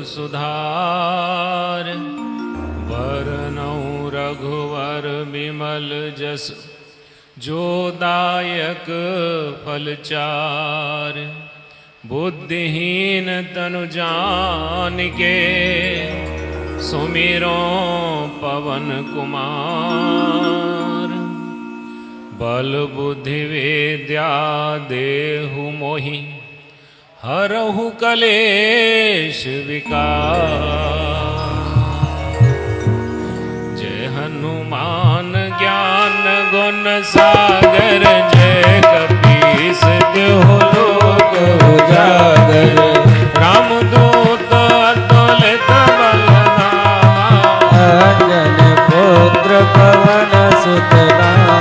सुधार वरनौ रघुवर बिमल जस जो दायक फलचार। बुद्धिहीन तनु जानिके सुमिरो पवन कुमार। बल बुद्धि विद्या देहु मोहि हरहु कलेश विकार। जय हनुमान ज्ञान गुण सागर जय कपीस तिहु लोक उजागर। रामदूत अतुलित बल धामा अंजन पुत्र पवन सुत नामा।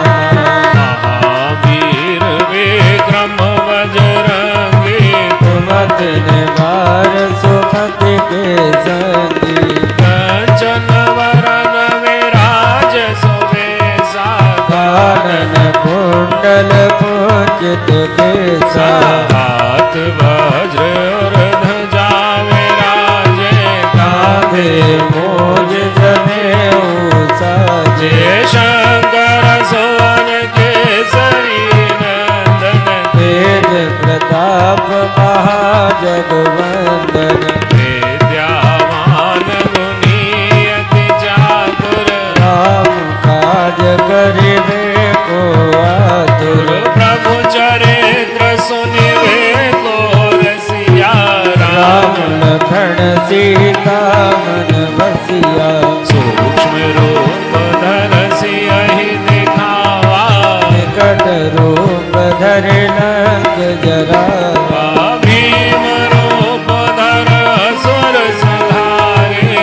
महावीर विक्रम बजरंगी सुमति निवार सुमति के संगी। कंचन वरन विराज सुबेसा कानन कुंडल कुंचित केसा। हाथ वज्र और ध्वजा विराजे कांधे मूज जनेऊ साजे। शंकर सुवन केसरी नंदन तेज प्रताप महाजगवंदन। विद्यावान गुणी अति चातुर राम काज करिबे को आतुर। प्रभु चरित्र सुनिबे को रसिया। राम लखन सीता मन बसिया। सूक्ष्म रूप धर सियहि दिखावा। निकट रूप धरि लंक जरावा। भीम रूप धर असुर संहारे।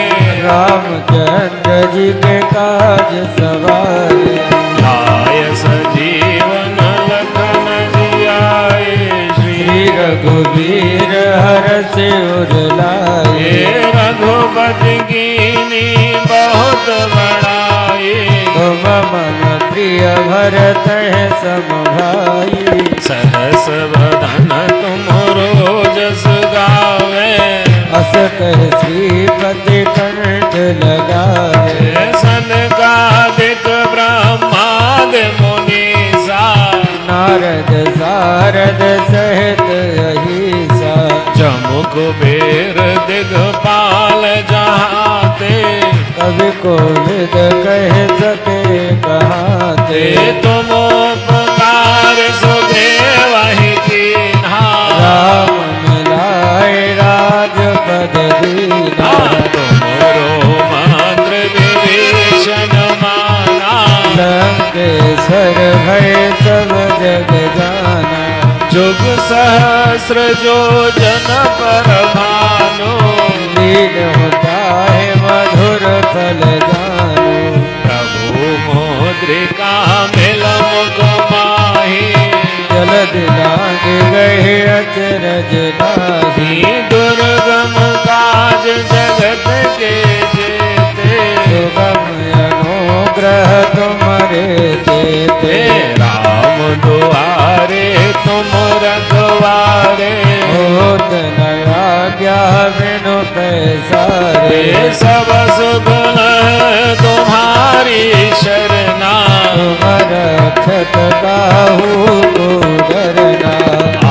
रामचंद्र जी के काज सवारे। लाय सजीवन लखन जियाए। श्री श्री रघुवीर हरषि उर लाए। रघुपति कीनी बहुत बड़ाई। तुम मन प्रिय भरत सम भाई। सहस वदन तुम रोजस गावे। अस कह श्रीपति कंठ लगाए। सनकादिक ब्रह्मादि मुनीसा। नारद सारद सहित अहिसा। जमु कुबेर दिगपाल जहाते। कवि कोविद कह सके कहाते। तुम उपकार सुग्रीवहि कीन्हा। राम मिलाए राजपद दीना। तुमरो मंत्र विभीषण माना। लंकेश्वर भय सब जग जाना। जुग सहस्र जो जन पर भानु। लीन होता है मधुर फल जानो। प्रभु मुद्रिका मिलम माही। जलद लाग गए अचरज नाहि। दुर्गम काज जगत के जेते। सुगम अनुग्रह तुम्हारे देते। राम दुआरे तुम रखवारे। होत न आज्ञा बिनु पैसारे। सब सुगुण तुम्हारी शरणा। तुम रक्षक काहू को डरना।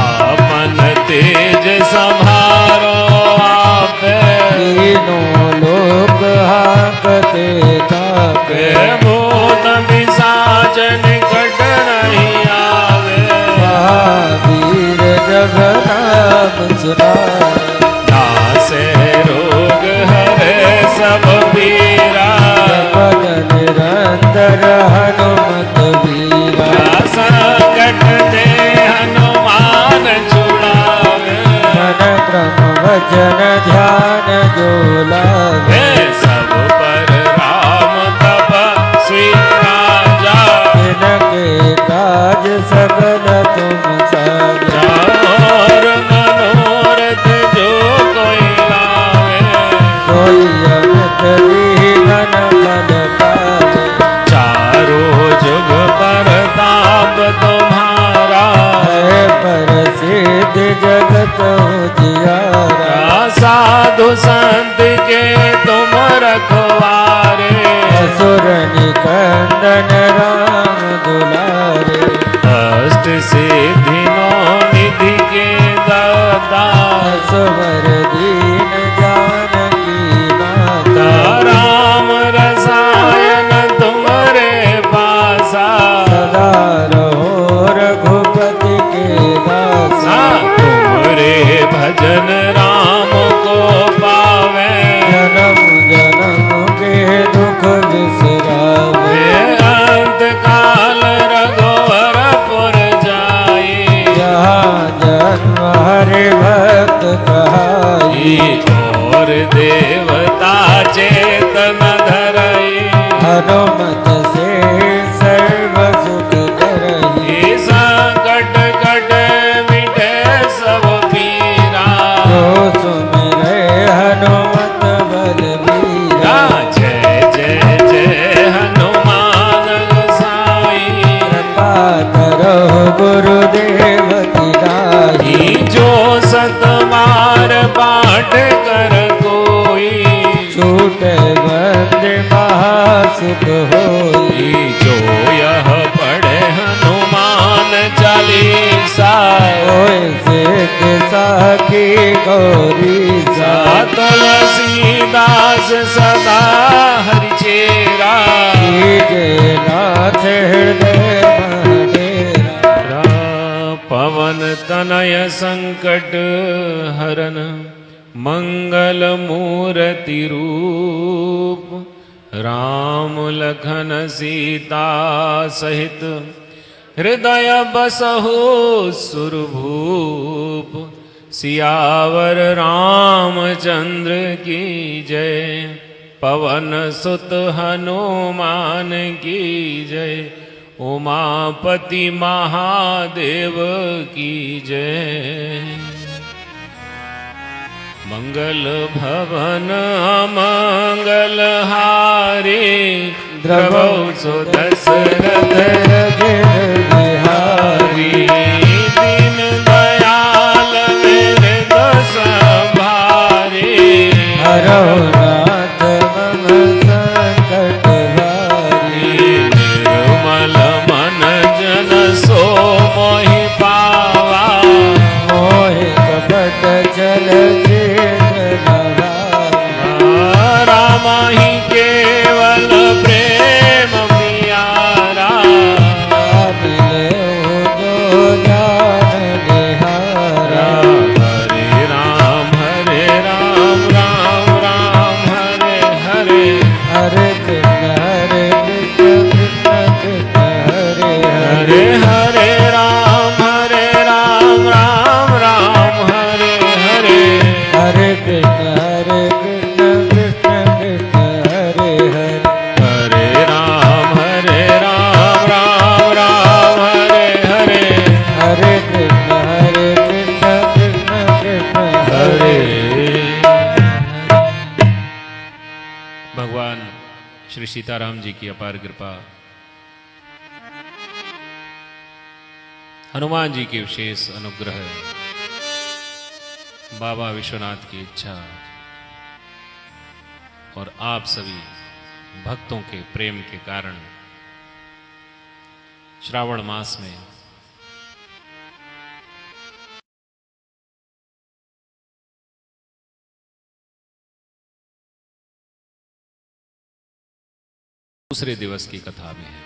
आपन तेज संभारो आपे। तीनों लोक हाकते तापे। भूत पिशाच निकट नहीं आवे। महावीर जब नाम सुनाए। नासे रोग हरे सब पीरा। पद निरंतर हनुमत वीरा। संकट ते हनुमान छुड़ावे। मन क्रम वचन ध्यान जो लावे। सब पर राम तपस्वी राजा। जिनके काज सकल तुम साजा। और मनोरथ जो कोई लावे। कोई अमित दीन फल पावे। चारों जुग पर ताप तुम्हारा। है प्रसिद्ध रिद्धि जगत उजियारा। साधु संत के तुम रखवारे, असुर निकंदन राम दुलारे। अष्ट सिद्धियों निधि के दाता, असवर दीन जानकी माता। राम रसायन तुम्हारे पासा, सदा रहो रघुपति के दासा। तुम्हारे भजन राम को पावे, जन्म जन्म के दुख बिसरावे। अंत काल रघुवरपुर जाई, जहाँ जन्म हरि भक्त कहाई। और देवता चेतन धरई, हनुमत से सर्व सुख करही। संकट कट मिटे सब पीरा, जो सुमिरै हनुमत बलबीरा। जय जय जय हनुमान गोसाई, कृपा करो गुरुदेव की नाई। जो सतमार पाठ कर कोई, छूटे बंद महासुख होई। जो यह पढ़े हनुमान चालीसा, होय सिद्ध साखी गौरी सा। तुलसीदास सदा हरिचेरा, कीजे नाथ हृदय महडेरा। पवन तनय संकट हरन, मंगल मूर्ति रूप, राम लखन सीता सहित हृदय बसहु सुरभूप। सियावर रामचंद्र की जय, पवन सुत हनुमान की जय, उमापति महादेव की जय। मंगल भवन अमंगल हारी, द्रवौ सुदशरथ बिहारी। दीन दयाल मेरे दस भारी, हरो नाथ मम संकट भारी। निर्मल मन जन सो मोहि पावा, मोहि कपट चल राम ही केवल प्रेम प्यारा, मिले जो जान निहारा। हरे राम राम राम हरे हरे, हरे कृष्ण कृष्ण कृष्ण हरे हरे हरे राम राम राम हरे हरे। हरे कृष्ण कृष्ण कृष्ण हरे हरे। हरे राम राम राम हरे हरे। हरे कृष्ण कृष्ण कृष्ण हरे भगवान श्री सीताराम जी की अपार कृपा, हनुमान जी के विशेष अनुग्रह, बाबा विश्वनाथ की इच्छा और आप सभी भक्तों के प्रेम के कारण श्रावण मास में दूसरे दिवस की कथा में है।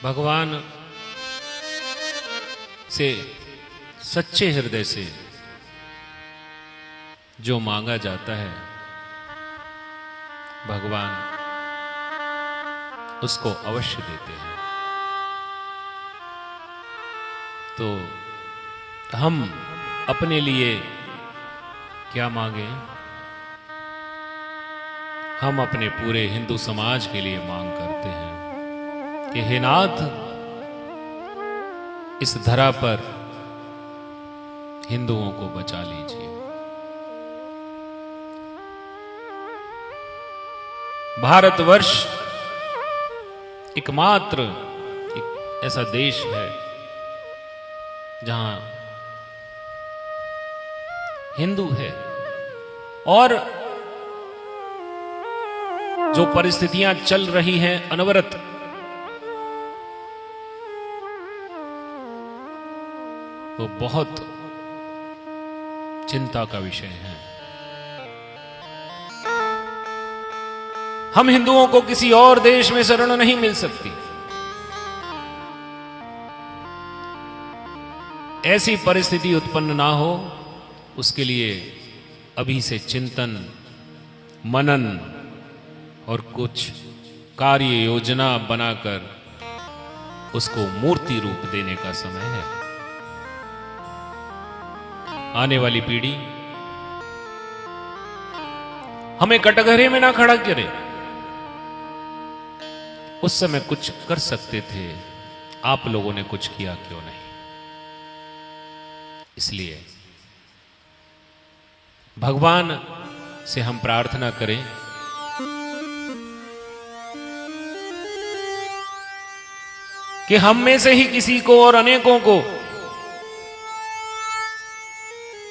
भगवान से सच्चे हृदय से जो मांगा जाता है, भगवान उसको अवश्य देते हैं। तो हम अपने लिए क्या मांगे? हम अपने पूरे हिंदू समाज के लिए मांग करते हैं कि हे नाथ, इस धरा पर हिंदुओं को बचा लीजिए। भारतवर्ष एकमात्र एक ऐसा देश है जहां हिंदू है और जो परिस्थितियां चल रही हैं अनवरत, वो बहुत चिंता का विषय है। हम हिंदुओं को किसी और देश में शरण नहीं मिल सकती। ऐसी परिस्थिति उत्पन्न ना हो, उसके लिए अभी से चिंतन, मनन और कुछ कार्य योजना बनाकर उसको मूर्ति रूप देने का समय है। आने वाली पीढ़ी हमें कटघरे में ना खड़ा करे। उस समय कुछ कर सकते थे, आप लोगों ने कुछ किया क्यों नहीं? इसलिए भगवान से हम प्रार्थना करें कि हम में से ही किसी को और अनेकों को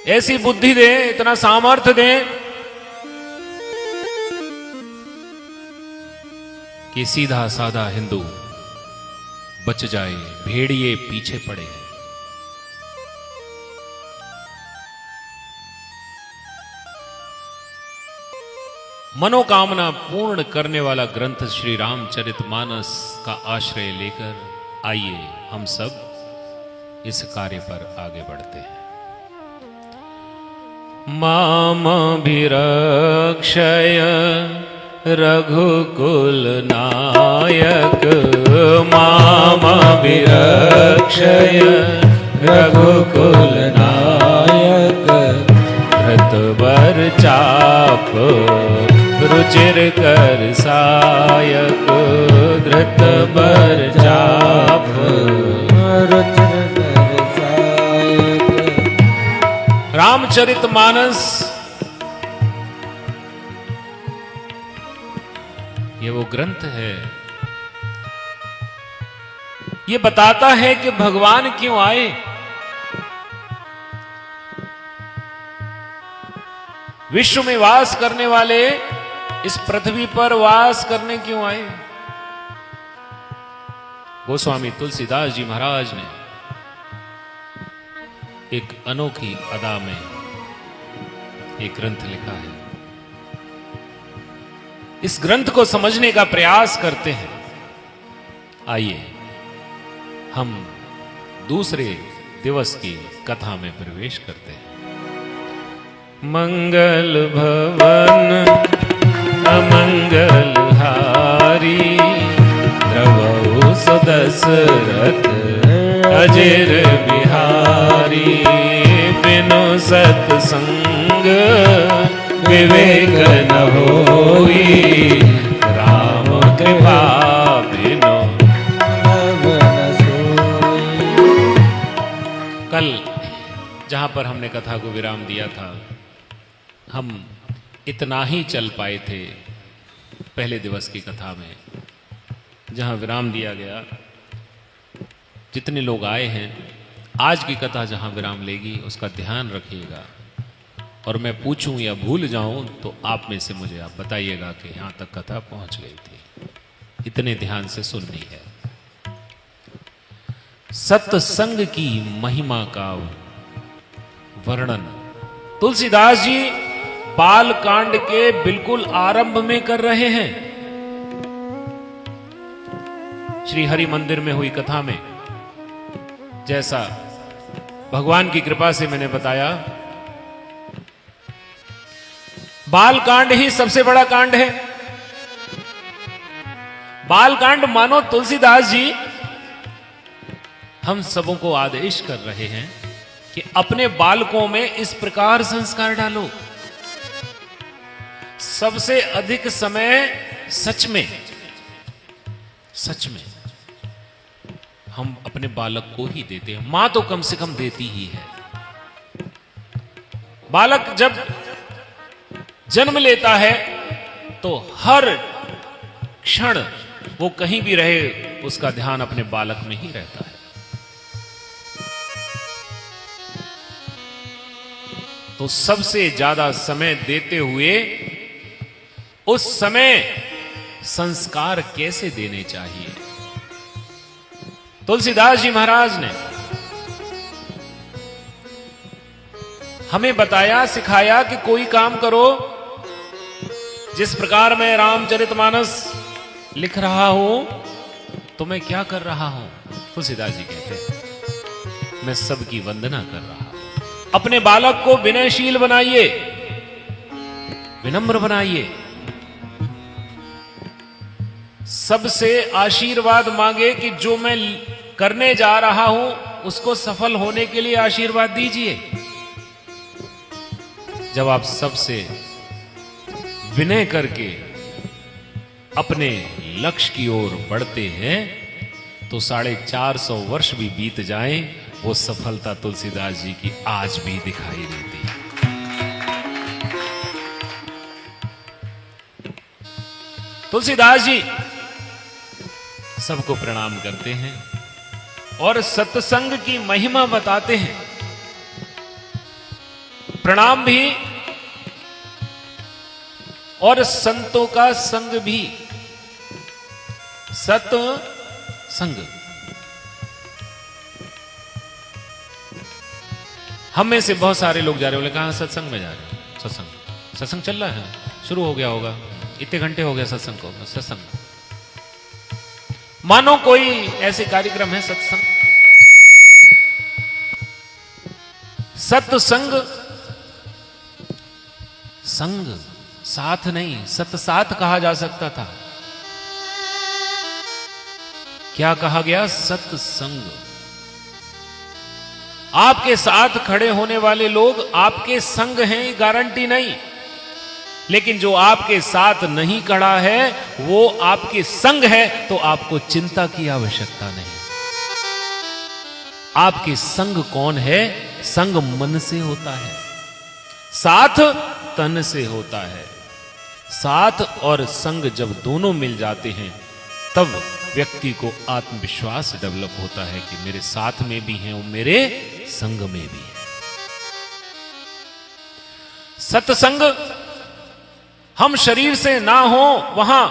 ऐसी बुद्धि दे, इतना सामर्थ्य दे कि सीधा साधा हिंदू बच जाए, भेड़िए पीछे पड़े। मनोकामना पूर्ण करने वाला ग्रंथ श्री रामचरितमानस का आश्रय लेकर आइए हम सब इस कार्य पर आगे बढ़ते हैं। मामभिरक्षय रघुकुल नायक, मामभिरक्षय रघुकुल नायक, धृतवर चाप रुचिर कर सायक, धृतवर चाप रुचिर कर सायक। रामचरितमानस ये वो ग्रंथ है, ये बताता है कि भगवान क्यों आए, विश्व में वास करने वाले इस पृथ्वी पर वास करने क्यों आए। गोस्वामी तुलसीदास जी महाराज ने एक अनोखी अदा में एक ग्रंथ लिखा है। इस ग्रंथ को समझने का प्रयास करते हैं। आइए हम दूसरे दिवस की कथा में प्रवेश करते हैं। मंगल भवन अमंगल हारी, द्रवहु सुदशरथ अजिर बिहारी, बिनु सत्संग विवेक न होई, राम कृपा बिनु नभ न सोई। कल जहां पर हमने कथा को विराम दिया था, हम इतना ही चल पाए थे पहले दिवस की कथा में। जहां विराम दिया गया, जितने लोग आए हैं, आज की कथा जहां विराम लेगी उसका ध्यान रखिएगा। और मैं पूछूं या भूल जाऊं तो आप में से मुझे आप बताइएगा कि यहां तक कथा पहुंच गई थी। इतने ध्यान से सुननी है। सत्संग की महिमा का वर्णन तुलसीदास जी बाल कांड के बिल्कुल आरंभ में कर रहे हैं। श्री हरि मंदिर में हुई कथा में जैसा भगवान की कृपा से मैंने बताया, बाल कांड ही सबसे बड़ा कांड है। बाल कांड मानो तुलसीदास जी हम सबों को आदेश कर रहे हैं कि अपने बालकों में इस प्रकार संस्कार डालो। सबसे अधिक समय सच में हम अपने बालक को ही देते हैं। मां तो कम से कम देती ही है। बालक जब जन्म लेता है तो हर क्षण वो कहीं भी रहे, उसका ध्यान अपने बालक में ही रहता है। तो सबसे ज्यादा समय देते हुए उस समय संस्कार कैसे देने चाहिए। तुलसीदास जी महाराज ने हमें बताया, सिखाया कि कोई काम करो। जिस प्रकार मैं रामचरितमानस लिख रहा हूं तो मैं क्या कर रहा हूं? तुलसीदास जी कहते हैं मैं सबकी वंदना कर रहा हूं। अपने बालक को विनयशील बनाइए, विनम्र बनाइए, सबसे आशीर्वाद मांगे कि जो मैं करने जा रहा हूं उसको सफल होने के लिए आशीर्वाद दीजिए। जब आप सबसे विनय करके अपने लक्ष्य की ओर बढ़ते हैं तो 450 वर्ष भी बीत जाएं, वो सफलता तुलसीदास जी की आज भी दिखाई देती है। तुलसीदास जी सबको प्रणाम करते हैं और सत्संग की महिमा बताते हैं। प्रणाम भी और संतों का संग भी। सत्संग हम में से बहुत सारे लोग जा रहे बोले कहां सत्संग में जा रहे हो? सत्संग चल रहा है, शुरू हो गया होगा, इतने घंटे हो गया सत्संग को। सत्संग मानो कोई ऐसे कार्यक्रम है सत्संग। सत्संग संग साथ नहीं, सत्साथ कहा जा सकता था। क्या कहा गया? सत्संग। आपके साथ खड़े होने वाले लोग आपके संग हैं, गारंटी नहीं, लेकिन जो आपके साथ नहीं खड़ा है वो आपके संग है, तो आपको चिंता की आवश्यकता नहीं। आपके संग कौन है? संग मन से होता है, साथ तन से होता है। साथ और संग जब दोनों मिल जाते हैं तब व्यक्ति को आत्मविश्वास डेवलप होता है कि मेरे साथ में भी हैं, वो मेरे संग में भी है। सत्संग हम शरीर से ना हो, वहां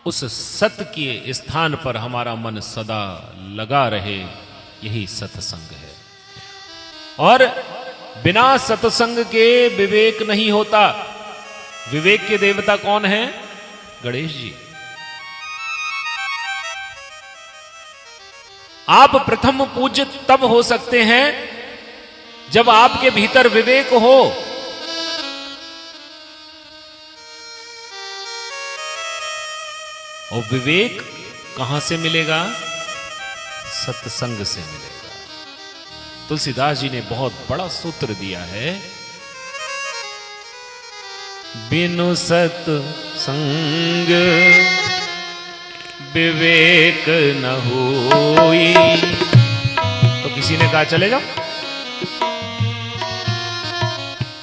उस सत्य के स्थान पर हमारा मन सदा लगा रहे, यही सत्संग है। और बिना सत्संग के विवेक नहीं होता। विवेक के देवता कौन है? गणेश जी। आप प्रथम पूज्य तब हो सकते हैं जब आपके भीतर विवेक हो। और विवेक कहां से मिलेगा? सत्संग से मिलेगा। तुलसीदास जी ने बहुत बड़ा सूत्र दिया है, बिनु सत्संग विवेक न होई। तो किसी ने कहा चले जाओ,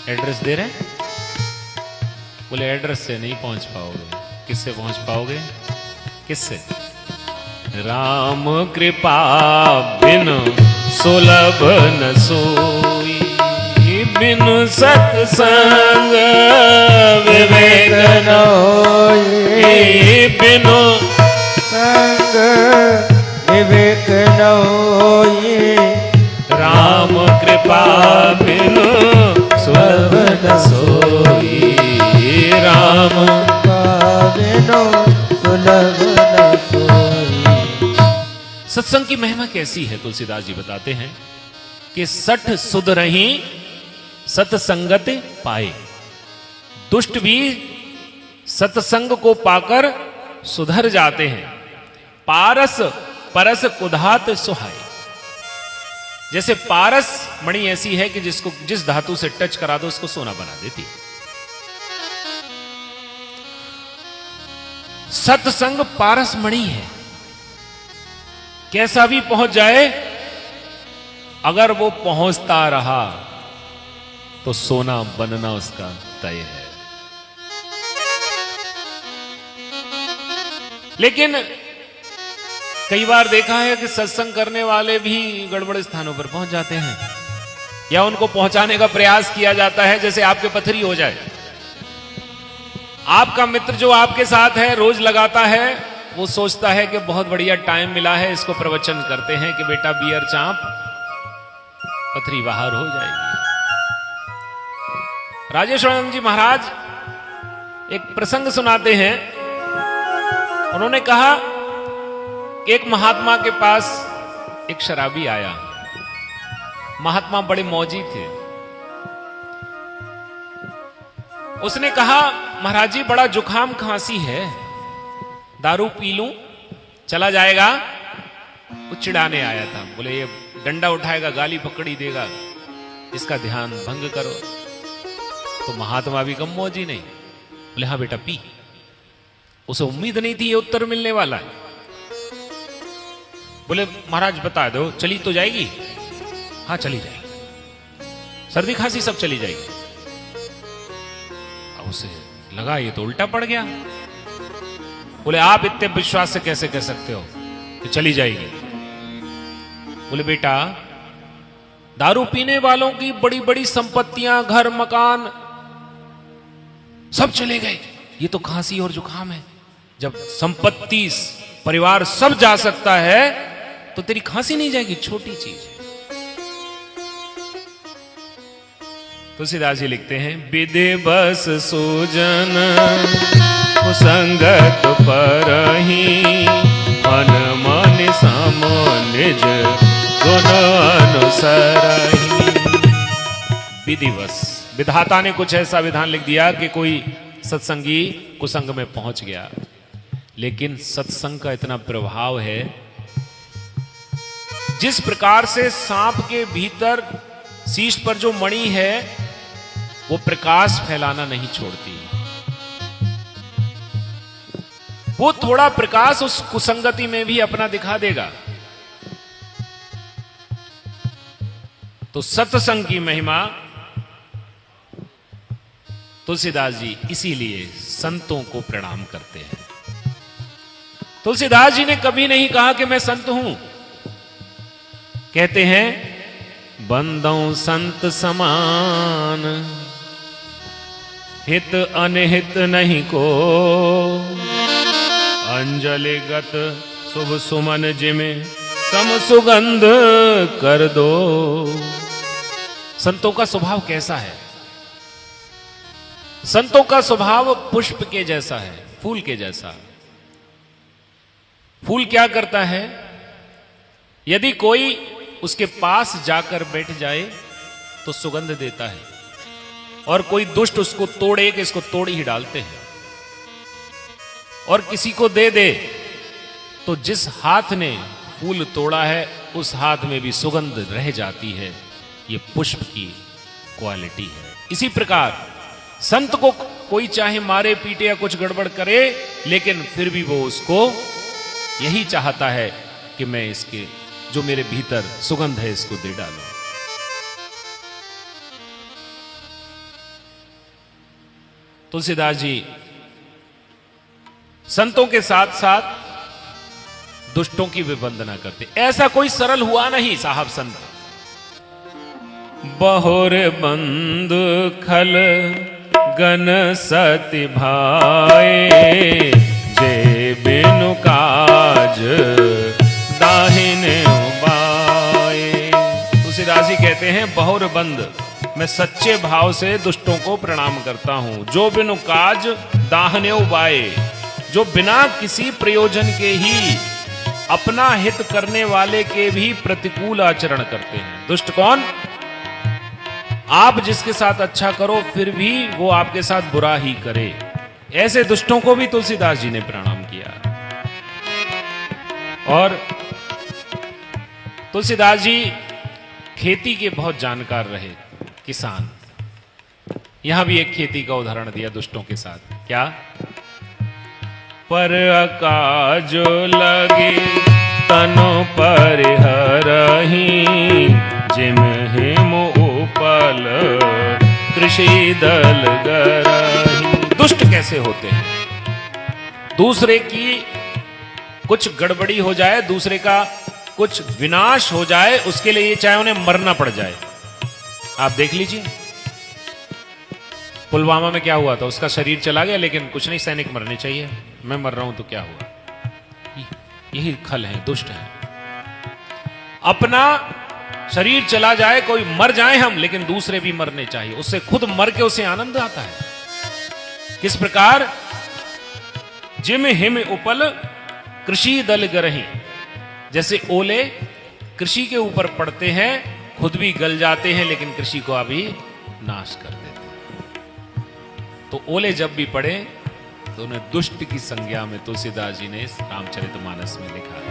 एड्रेस दे रहे हैं, बोले एड्रेस से नहीं पहुंच पाओगे। किससे पहुंच पाओगे? किससे? राम कृपा बिन सुलभ न सोई, बिनु सत्संग विवेक न होई, बिनु संग विवेक न होई। राम कृपा बिनु सुलभ न सोई, राम बिनु सुलभ न सोई। सत्संग की महिमा कैसी है? तुलसीदास जी बताते हैं कि 60 सुध रही सत्संगत पाए। दुष्ट भी सत्संग को पाकर सुधर जाते हैं। पारस परस कुधात सुहाय। जैसे पारस मणि ऐसी है कि जिसको जिस धातु से टच करा दो उसको सोना बना देती। सत्संग पारस मणि है, कैसा भी पहुंच जाए, अगर वो पहुंचता रहा तो सोना बनना उसका तय है। लेकिन कई बार देखा है कि सत्संग करने वाले भी गड़बड़ स्थानों पर पहुंच जाते हैं, या उनको पहुंचाने का प्रयास किया जाता है जैसे आपके पथरी हो जाए। आपका मित्र जो आपके साथ है, रोज लगाता है, वो सोचता है कि बहुत बढ़िया टाइम मिला है, इसको प्रवचन करते हैं कि बेटा बियर चांप, पथरी बाहर हो जाएगी। राजेश्वरानंद जी महाराज एक प्रसंग सुनाते हैं। उन्होंने कहा कि एक महात्मा के पास एक शराबी आया। महात्मा बड़े मौजी थे। उसने कहा, महाराज जी बड़ा जुकाम खांसी है, दारू पी लूं चला जाएगा? वो चिढ़ाने आया था। बोले ये डंडा उठाएगा, गाली पकड़ी देगा, इसका ध्यान भंग करो। तो महात्मा भी कम मौजी नहीं, बोले हाँ बेटा पी। उसे उम्मीद नहीं थी ये उत्तर मिलने वाला है। बोले महाराज बता दो, चली तो जाएगी? हाँ चली जाएगी, सर्दी खांसी सब चली जाएगी। अब उसे लगा ये तो उल्टा पड़ गया। बोले आप इतने विश्वास से कैसे कह सकते हो कि चली जाएगी? बोले बेटा दारू पीने वालों की बड़ी बड़ी संपत्तियां, घर मकान सब चले गए, ये तो खांसी और जुकाम है। जब संपत्ति परिवार सब जा सकता है तो तेरी खांसी नहीं जाएगी, छोटी चीज है। तुलसीदास जी लिखते हैं, विधि बस सूजन संगत परहि, मन मन सम निज गुण अनुसरहि। विधिवश, विधाता ने कुछ ऐसा विधान लिख दिया कि कोई सत्संगी कुसंग में पहुंच गया, लेकिन सत्संग का इतना प्रभाव है, जिस प्रकार से सांप के भीतर शीश पर जो मणि है वो प्रकाश फैलाना नहीं छोड़ती, वो थोड़ा प्रकाश उस कुसंगति में भी अपना दिखा देगा। तो सत्संग की महिमा तुलसीदास जी इसीलिए संतों को प्रणाम करते हैं। तुलसीदास जी ने कभी नहीं कहा कि मैं संत हूं। कहते हैं, बंदों संत समान, हित अनहित नहीं को, अंजलिगत शुभ सुमन जिमे सम सुगंध कर दो। संतों का स्वभाव कैसा है? संतों का स्वभाव पुष्प के जैसा है, फूल के जैसा। फूल क्या करता है? यदि कोई उसके पास जाकर बैठ जाए तो सुगंध देता है, और कोई दुष्ट उसको तोड़े कि इसको तोड़ ही डालते हैं। और किसी को दे दे तो जिस हाथ ने फूल तोड़ा है उस हाथ में भी सुगंध रह जाती है। ये पुष्प की क्वालिटी है। इसी प्रकार संत को कोई चाहे मारे पीटे या कुछ गड़बड़ करे, लेकिन फिर भी वो उसको यही चाहता है कि मैं इसके जो मेरे भीतर सुगंध है इसको दे डालूं। तुलसीदास जी संतों के साथ साथ दुष्टों की भी वंदना करते। ऐसा कोई सरल हुआ नहीं साहब संत। बहुर बंद खल गन सति भाए, जे बिनु काज दाहिने उबाए। तुलसीदास जी कहते हैं, बहुर बंद, मैं सच्चे भाव से दुष्टों को प्रणाम करता हूं। जो बिनु काज दाहिने उबाए, जो बिना किसी प्रयोजन के ही अपना हित करने वाले के भी प्रतिकूल आचरण करते हैं। दुष्ट कौन? आप जिसके साथ अच्छा करो फिर भी वो आपके साथ बुरा ही करे। ऐसे दुष्टों को भी तुलसीदास जी ने प्रणाम किया। और तुलसीदास जी खेती के बहुत जानकार रहे, किसान। यहां भी एक खेती का उदाहरण दिया दुष्टों के साथ। क्या? पर अकाज लगे तनु परिहरहि, जिम हिम उपल कृषि दल गरहि। दुष्ट कैसे होते हैं? दूसरे की कुछ गड़बड़ी हो जाए, दूसरे का कुछ विनाश हो जाए, उसके लिए चाहे उन्हें मरना पड़ जाए। आप देख लीजिए पुलवामा में क्या हुआ था, उसका शरीर चला गया लेकिन कुछ नहीं, सैनिक मरने चाहिए, मैं मर रहा हूं तो क्या हुआ। यही खल है, दुष्ट है। अपना शरीर चला जाए, कोई मर जाए हम, लेकिन दूसरे भी मरने चाहिए, उससे खुद मर के उसे आनंद आता है। किस प्रकार, जिम हिम उपल कृषि दल गरही, जैसे ओले कृषि के ऊपर पड़ते हैं, खुद भी गल जाते हैं लेकिन कृषि को अभी नाश कर देते हैं। तो ओले जब भी पड़े तो उन्हें दुष्ट की संज्ञा में तुलसीदास जी ने रामचरितमानस में लिखा है।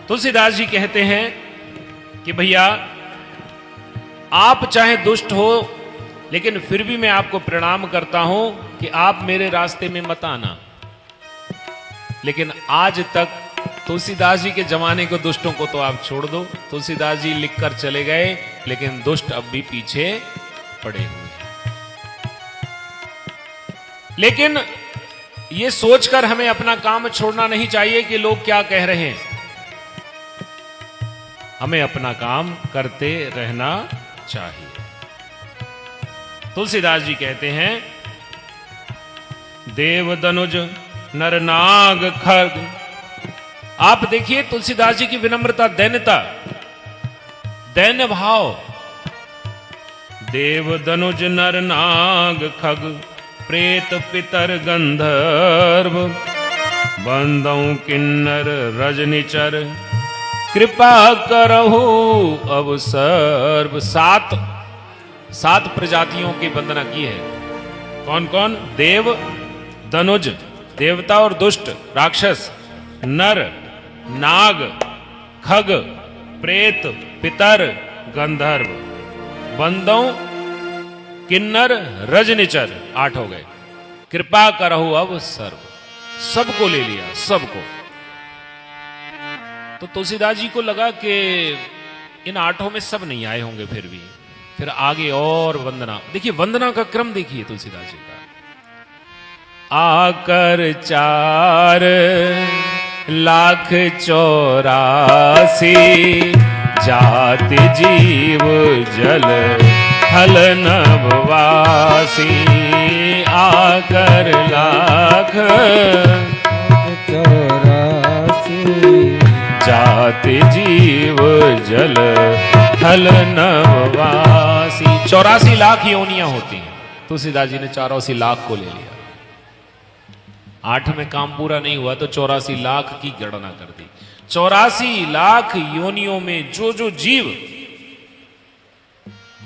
तुलसीदास जी कहते हैं कि भैया आप चाहे दुष्ट हो, लेकिन फिर भी मैं आपको प्रणाम करता हूं कि आप मेरे रास्ते में मत आना। लेकिन आज तक तुलसीदास जी के जमाने को दुष्टों को तो आप छोड़ दो, तुलसीदास जी लिखकर चले गए, लेकिन दुष्ट अब भी पीछे पड़े हुए हैं। लेकिन यह सोचकर हमें अपना काम छोड़ना नहीं चाहिए कि लोग क्या कह रहे हैं। हमें अपना काम करते रहना चाहिए। तुलसीदास जी कहते हैं, देव दनुज नर नाग खग। आप देखिए तुलसीदास जी की विनम्रता, दैन्यता, दैन्य भाव। देव दनुज नर नाग खग प्रेत पितर गंधर्व बंदौ किन्नर रजनिचर कृपा करहु अब सर्व। सात प्रजातियों की वंदना की है। कौन कौन? देव, दनुज देवता और दुष्ट राक्षस, नर नाग खग प्रेत पितर गंधर्व बंदौ किन्नर रजनिचर, 8 हो गए। कृपा करहु अब सर्व, सबको ले लिया, सबको। तो तुलसीदास जी को लगा कि इन 8 में सब नहीं आए होंगे, फिर आगे और वंदना। देखिए वंदना का क्रम देखिए तुलसीदास जी का। आकर 4 लाख 84 जाति जीव जल थल नभवासी। आकर लाख 84 जाति जीव जल थल नभवासी। 84 लाख योनियां होती हैं। तुलसीदास जी ने 84 लाख को ले लिया। 8 में काम पूरा नहीं हुआ तो 84 लाख की गणना कर दी। 84 लाख योनियों में जो जो जीव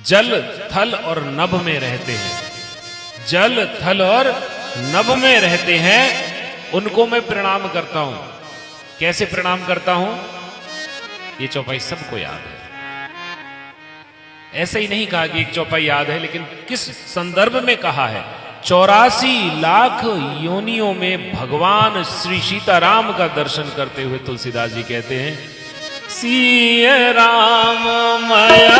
जल थल और नभ में रहते हैं, जल थल और नभ में रहते हैं, उनको मैं प्रणाम करता हूं। कैसे प्रणाम करता हूं? ये चौपाई सबको याद है। ऐसे ही नहीं कहा कि एक चौपाई याद है, लेकिन किस संदर्भ में कहा है? 84 लाख योनियों में भगवान श्री सीताराम का दर्शन करते हुए तुलसीदास जी कहते हैं, सिय राम माया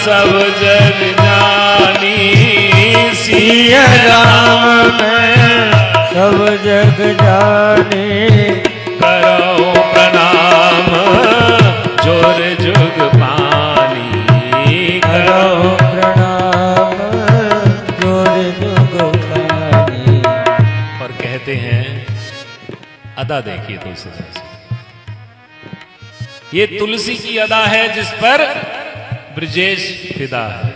सब जग जानी। सिय राम मैं सब जग जाने। करो प्रणाम जोर जुग पानी। करो प्रणाम जोर जुग पानी। और कहते हैं, अदा देखिए तुलसीदास जी, ये तुलसी की अदा है जिस पर ब्रजेश फिदा है।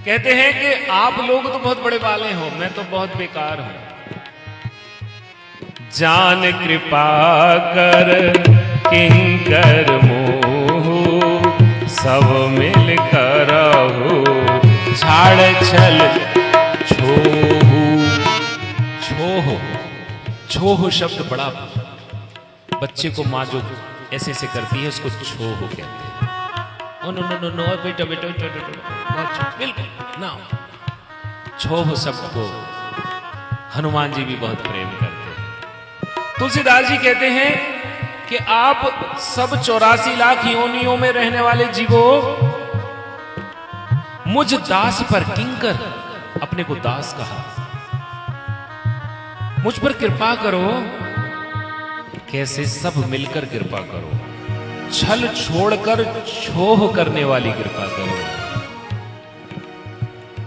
कहते हैं कि आप लोग तो बहुत बड़े वाले हो, मैं तो बहुत बेकार हूं। जान कृपा कर किंकर मोह सब मिल करहु झाड़ छल छोहु। छोह, छोह शब्द बड़ा, बच्चे को माँ जो ऐसे ऐसे करती है उसको छोह कहते हैं। Oh no no no no, बेटा बेटा बिल्कुल ना। छोह शब्द को हनुमान जी भी बहुत प्रेम करते हैं। तुलसीदास जी कहते हैं कि आप सब 84 लाख योनियों में रहने वाले जीवों, मुझ दास पर किंकर, अपने को दास कहा, मुझ पर कृपा करो। कैसे? सब मिलकर कृपा करो, छल छोड़कर छोह करने वाली कृपा करो।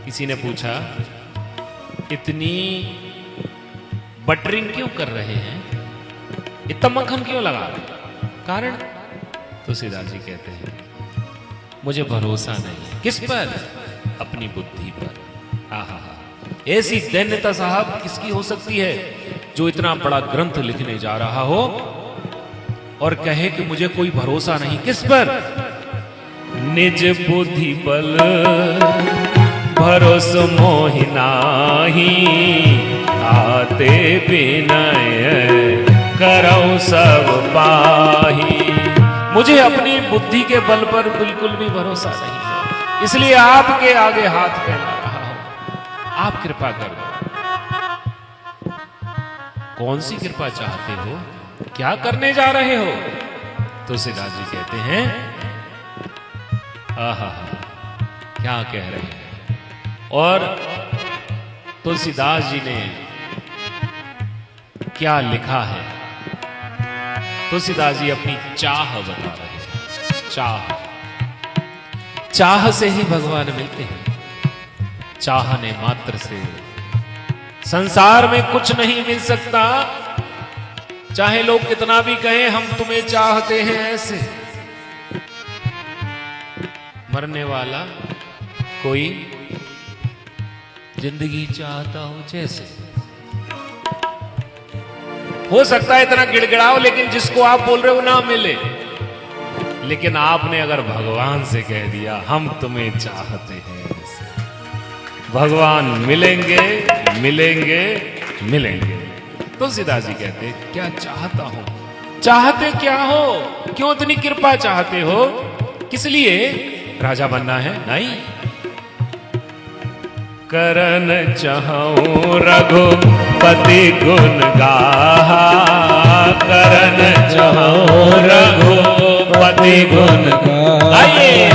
किसी ने पूछा, इतनी बटरिंग क्यों कर रहे हैं, इतना मक्खन क्यों लगा रहे हैं? कारण तुलसीदास जी कहते हैं, मुझे भरोसा नहीं। किस पर? अपनी बुद्धि पर। आहा, ऐसी दैन्यता साहब किसकी हो सकती है, जो इतना बड़ा ग्रंथ लिखने जा रहा हो और कहे कि मुझे कोई भरोसा नहीं। किस पर? निज बुद्धि बल भरोसा मोहि नाहि, आते विनय करौ सब पाही। मुझे अपनी बुद्धि के बल पर बिल्कुल भी भरोसा नहीं है, इसलिए आपके आगे हाथ फैला रहा हूं। आप कृपा कर दो। कौन सी कृपा चाहते हो, क्या करने जा रहे हो? तुलसीदास जी कहते हैं, आहा, क्या कह रहे हैं। और तुलसीदास जी ने क्या लिखा है, तुलसीदास जी अपनी चाह बता रहे हैं। चाह से ही भगवान मिलते हैं। चाहने मात्र से संसार में कुछ नहीं मिल सकता। चाहे लोग कितना भी कहें हम तुम्हें चाहते हैं, ऐसे मरने वाला कोई जिंदगी चाहता हो जैसे। हो सकता है इतना गिड़गिड़ाओ, लेकिन जिसको आप बोल रहे हो ना मिले। लेकिन आपने अगर भगवान से कह दिया हम तुम्हें चाहते हैं, भगवान मिलेंगे मिलेंगे मिलेंगे। तुलसीदास जी कहते क्या चाहता हूं, चाहते क्या हो, क्यों इतनी कृपा चाहते हो, किस लिए? राजा बनना है? नहीं। करन चाहूं रघुपति गुण गाहा, करन चाहूं रघुपति गुण गाइए।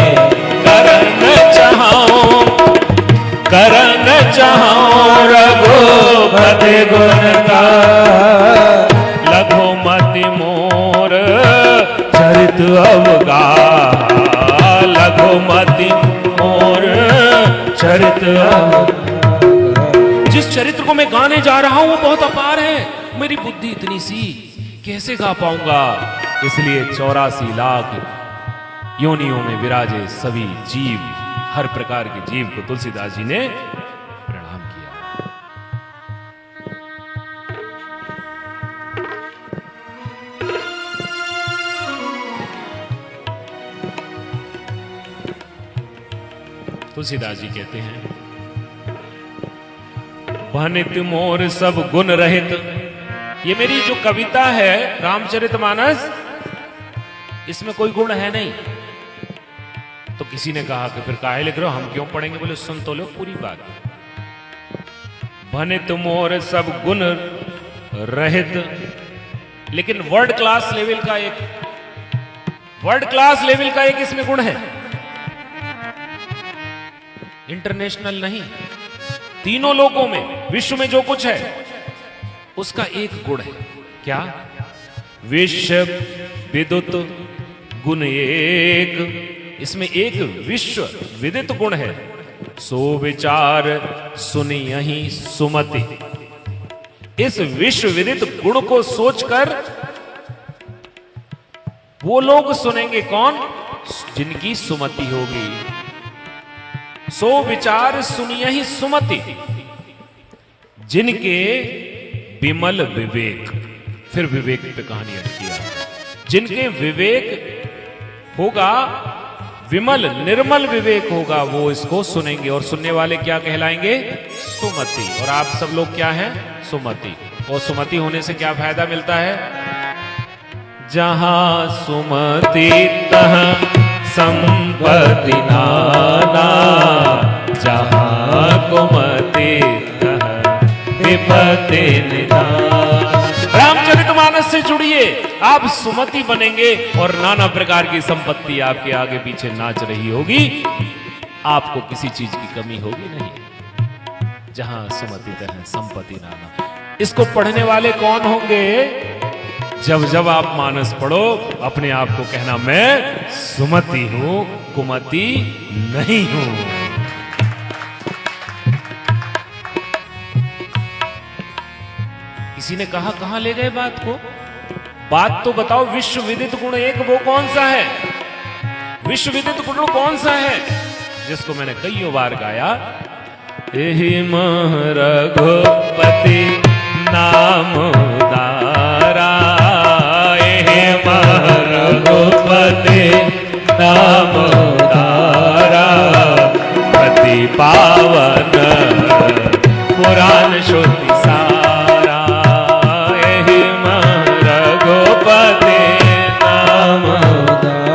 करन चाहूं रघुपति गुण का, लघुमति मोर चरित अवगाहा, लघुमति मोर चरित अवगाहा। जिस चरित्र को मैं गाने जा रहा हूं वो बहुत अपार है, मेरी बुद्धि इतनी सी, कैसे गा पाऊंगा? इसलिए 84 लाख योनियों में विराजे सभी जीव, हर प्रकार के जीव को तुलसीदास जी ने प्रणाम किया। तुलसीदास जी कहते हैं, भनित मोर सब गुण रहित। ये मेरी जो कविता है रामचरितमानस, इसमें कोई गुण है नहीं। तो किसी ने कहा कि फिर काहे लिख रहे हो, हम क्यों पढ़ेंगे? बोले सुन तो लो पूरी बात। भनित मोर सब गुण रहित, लेकिन वर्ल्ड क्लास लेवल का एक इसमें गुण है, इंटरनेशनल नहीं, तीनों लोकों में, विश्व में जो कुछ है उसका एक गुण है। क्या? विश्व विदुत गुण एक। इसमें एक विश्व विदित गुण है, सो विचार सुनियहि सुमति। इस विश्व विदित गुण को सोचकर वो लोग सुनेंगे कौन? जिनकी सुमति होगी। सो विचार सुनियहि सुमति, जिनके विमल विवेक। फिर विवेक पे कहानी अटकी है। जिनके विवेक होगा, विमल निर्मल विवेक होगा, वो इसको सुनेंगे। और सुनने वाले क्या कहलाएंगे? सुमति। और आप सब लोग क्या हैं? सुमति। और सुमति होने से क्या फायदा मिलता है? जहां सुमति तहां संपत्ति नाना, जहां कुमति तहां विपत्ति निदान। रामचरितमानस से से जुड़िए, आप सुमति बनेंगे और नाना प्रकार की संपत्ति आपके आगे पीछे नाच रही होगी। आपको किसी चीज की कमी होगी नहीं। जहां सुमति तह संपत्ति नाना। इसको पढ़ने वाले कौन होंगे? जब जब आप मानस पढ़ो, अपने आप को कहना, मैं सुमति हूं, कुमति नहीं हूं। किसी ने कहा, कहां ले गए बात को? बात तो बताओ। विश्व विदित गुण एक वो कौन सा है? विश्व विदित गुण कौन सा है जिसको मैंने कईयों बार गाया? एहि मह रघुपति नाम उदारा, एहि मह रघुपति नाम उदारा, पति पावन पुराण श्रुति सारा, एहि मह रघुपति नाम उदारा।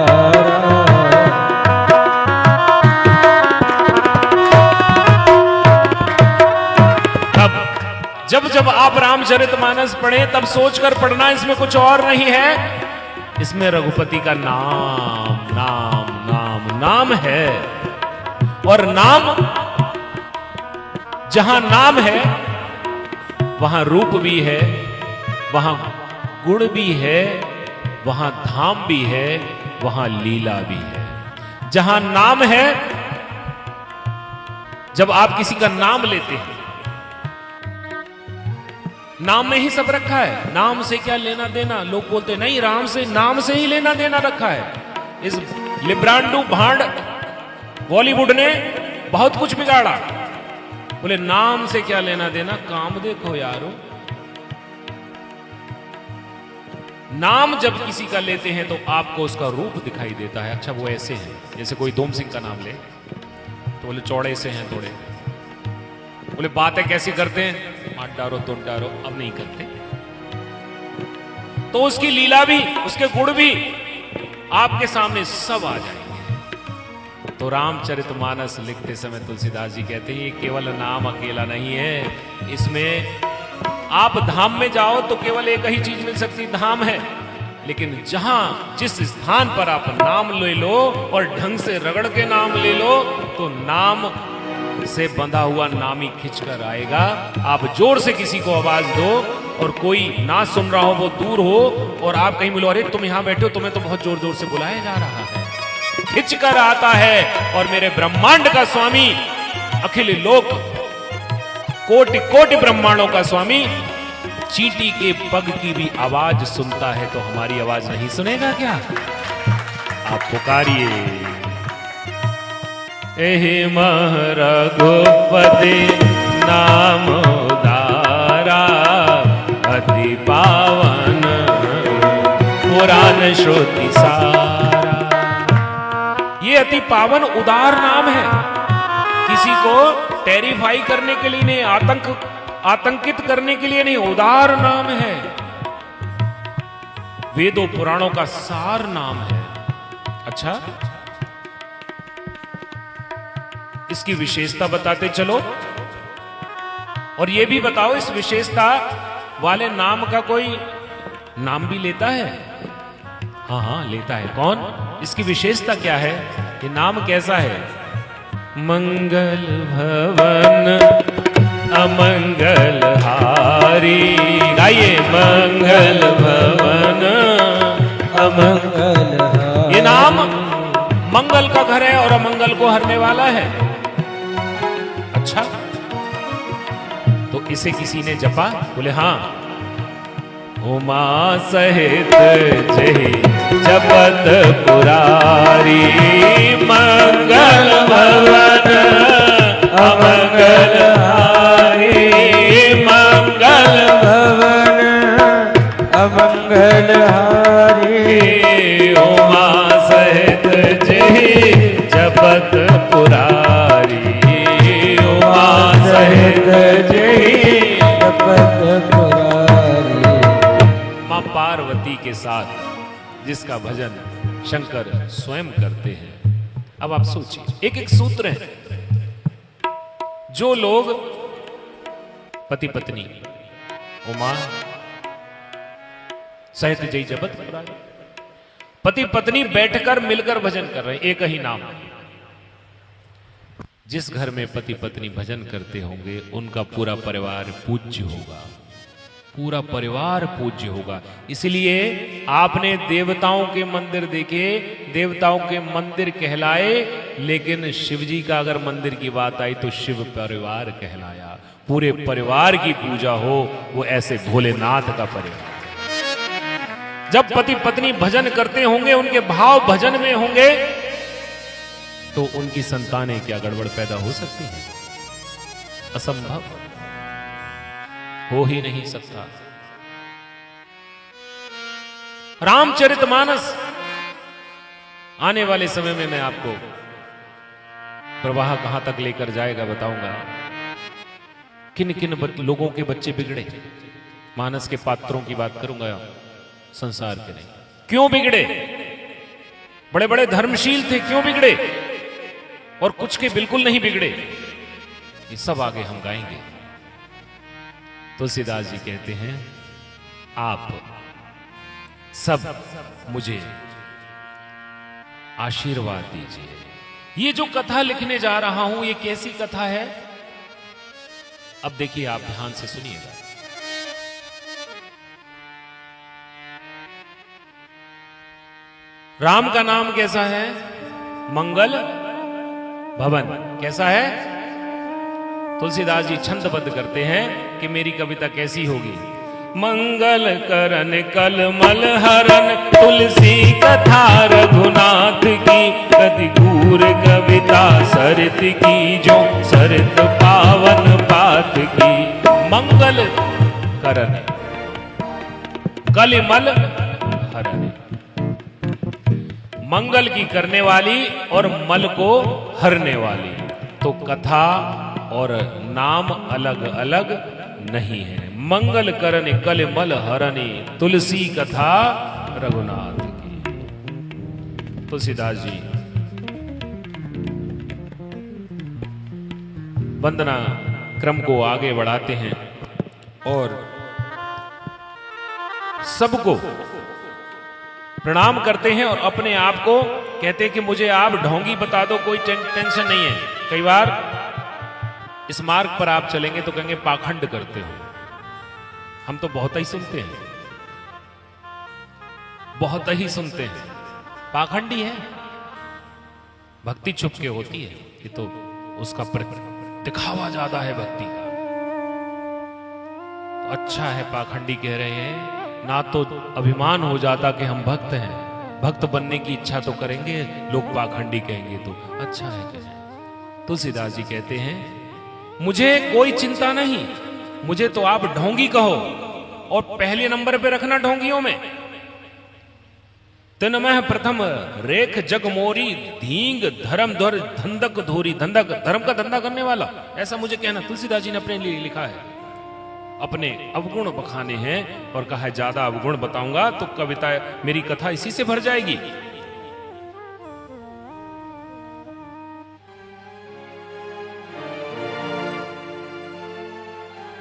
जब जब आप रामचरितमानस पढ़ें तब सोचकर पढ़ना, इसमें कुछ और नहीं है। इसमें रघुपति का नाम नाम नाम नाम है। और नाम, जहां नाम है वहां रूप भी है, वहां गुण भी है, वहां धाम भी है, वहां लीला भी है। जहां नाम है, जब आप किसी का नाम लेते हैं, नाम में ही सब रखा है। नाम से क्या लेना देना? लोग बोलते नहीं, राम से, नाम से ही लेना देना रखा है। इस लिब्रांडू भांड बॉलीवुड ने बहुत कुछ बिगाड़ा। बोले नाम से क्या लेना देना, काम देखो यारो। नाम जब किसी का लेते हैं तो आपको उसका रूप दिखाई देता है। अच्छा वो ऐसे हैं, जैसे कोई दोम सिंह का नाम ले तो बोले चौड़े से हैं थोड़े, बोले बातें कैसी करते हैं, मार डारो तुम डारो, अब नहीं करते। तो उसकी लीला भी, उसके गुण भी आपके सामने सब आ जाएंगे। तो रामचरितमानस लिखते समय तुलसीदास जी कहते हैं ये केवल नाम अकेला नहीं है, इसमें आप धाम में जाओ तो केवल एक ही चीज मिल सकती, धाम है। लेकिन जहां जिस स्थान पर आप नाम ले लो और ढंग से रगड़ के नाम ले लो तो नाम से बंधा हुआ नामी खिंचकर आएगा। आप जोर से किसी को आवाज दो और कोई ना सुन रहा हो, वो दूर हो और आप कहीं मिलो, अरे तुम यहां बैठे हो, तुम्हें तो बहुत जोर जोर से बुलाया जा रहा है, खिंचकर आता है। और मेरे ब्रह्मांड का स्वामी, अखिल लोक कोटि कोटि ब्रह्मांडों का स्वामी चींटी के पग की भी आवाज सुनता है, तो हमारी आवाज नहीं सुनेगा क्या? आप पुकारिए, एहि मह रघुपति नाम उदारा, अति पावन पुराण श्रुति सारा। ये अति पावन उदार नाम है। किसी को टेरिफाई करने के लिए नहीं, आतंकित करने के लिए नहीं, उदार नाम है। वेदों पुराणों का सार नाम है। अच्छा, इसकी विशेषता बताते चलो, और यह भी बताओ इस विशेषता वाले नाम का कोई नाम भी लेता है? हाँ हाँ लेता है। कौन? इसकी विशेषता क्या है? ये नाम कैसा है? मंगल भवन अमंगल हारी। गाइए, मंगल भवन अमंगल हारी। ये नाम मंगल का घर है और अमंगल को हरने वाला है। अच्छा, तो इसे किसी ने जपा? बोले हाँ। उमा सहित जय जपत पुरारी, मंगल भवन अमंगल हारी, मंगल भवन अमंगल हारी। उमा सहित जय जपत पुरारी, उमा सहित जय जपत पुरारी। मां पार्वती के साथ जिसका भजन शंकर स्वयं करते हैं। अब आप सोचिए, एक एक सूत्र है। जो लोग पति पत्नी उमा सहत जय जपत पुरारी। पति पत्नी बैठकर मिलकर भजन कर रहे हैं, एक ही नाम। जिस घर में पति पत्नी भजन करते होंगे उनका पूरा परिवार पूज्य होगा, पूरा परिवार पूज्य होगा। इसलिए आपने देवताओं के मंदिर देखे, देवताओं के मंदिर कहलाए, लेकिन शिव जी का अगर मंदिर की बात आई तो शिव परिवार कहलाया। पूरे परिवार की पूजा हो वो ऐसे भोलेनाथ का परिवार। जब पति पत्नी भजन करते होंगे, उनके भाव भजन में होंगे, तो उनकी संतानें क्या गड़बड़ पैदा हो सकती है? असंभव, हो ही नहीं सकता। रामचरितमानस आने वाले समय में मैं आपको प्रवाह कहां तक लेकर जाएगा बताऊंगा। किन किन लोगों के बच्चे बिगड़े, मानस के पात्रों की बात करूंगा, संसार के नहीं। क्यों बिगड़े? बड़े बड़े धर्मशील थे, क्यों बिगड़े? और कुछ के बिल्कुल नहीं बिगड़े। ये सब आगे हम गाएंगे। तुलसीदास जी कहते हैं, आप सब मुझे आशीर्वाद दीजिए। ये जो कथा लिखने जा रहा हूं, ये कैसी कथा है? अब देखिए, आप ध्यान से सुनिएगा। राम का नाम कैसा है? मंगल भवन। कैसा है? तुलसीदास जी छंदबद्ध करते हैं कि मेरी कविता कैसी होगी। मंगल करन कलमल हरन, तुलसी कथा रघुनाथ की, कति घूर कविता सरित की, जो सरित पावन पात की। मंगल करन कलमल हरन, मंगल की करने वाली और मल को हरने वाली। तो कथा और नाम अलग अलग नहीं है। मंगल करने कल मल हरने, तुलसी कथा रघुनाथ की। तुलसीदास जी वंदना क्रम को आगे बढ़ाते हैं और सबको प्रणाम करते हैं और अपने आप को कहते हैं कि मुझे आप ढोंगी बता दो, कोई टेंशन नहीं है। कई बार इस मार्ग पर आप चलेंगे तो कहेंगे पाखंड करते हो। हम तो बहुत ही सुनते हैं, बहुत ही सुनते हैं। पाखंडी है, भक्ति छुप के होती है। ये तो उसका दिखावा ज्यादा है भक्ति का। तो अच्छा है पाखंडी कह रहे हैं, ना तो अभिमान हो जाता कि हम भक्त हैं, भक्त बनने की इच्छा तो करेंगे, लोग पाखंडी कहेंगे तो अच्छा है कहें। तुलसीदास जी कहते हैं, मुझे कोई चिंता नहीं, मुझे तो आप ढोंगी कहो और पहले नंबर पे रखना ढोंगियों में। तिन मह प्रथम रेख जग मोरी, धींग धर्म धर धंधक धोरी। धंधक धर्म का धंधा करने वाला, ऐसा मुझे कहना। तुलसीदास जी ने अपने लिए लिखा है, अपने अवगुण बखाने हैं और कहा है ज्यादा अवगुण बताऊंगा तो कविता, मेरी कथा इसी से भर जाएगी।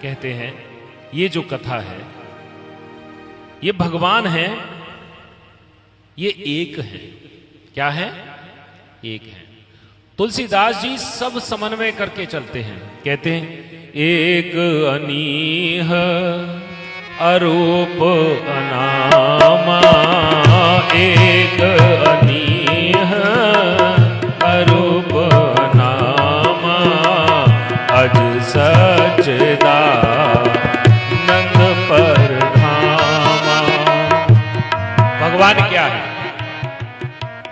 कहते हैं ये जो कथा है, ये भगवान है, ये एक है। क्या है? एक है। तुलसीदास जी सब समन्वय करके चलते हैं। कहते हैं, एक अनीह अरूप अनामा, एक अनीह अरूप अनामा, अज सचदा नंद पर धामा। भगवान क्या है?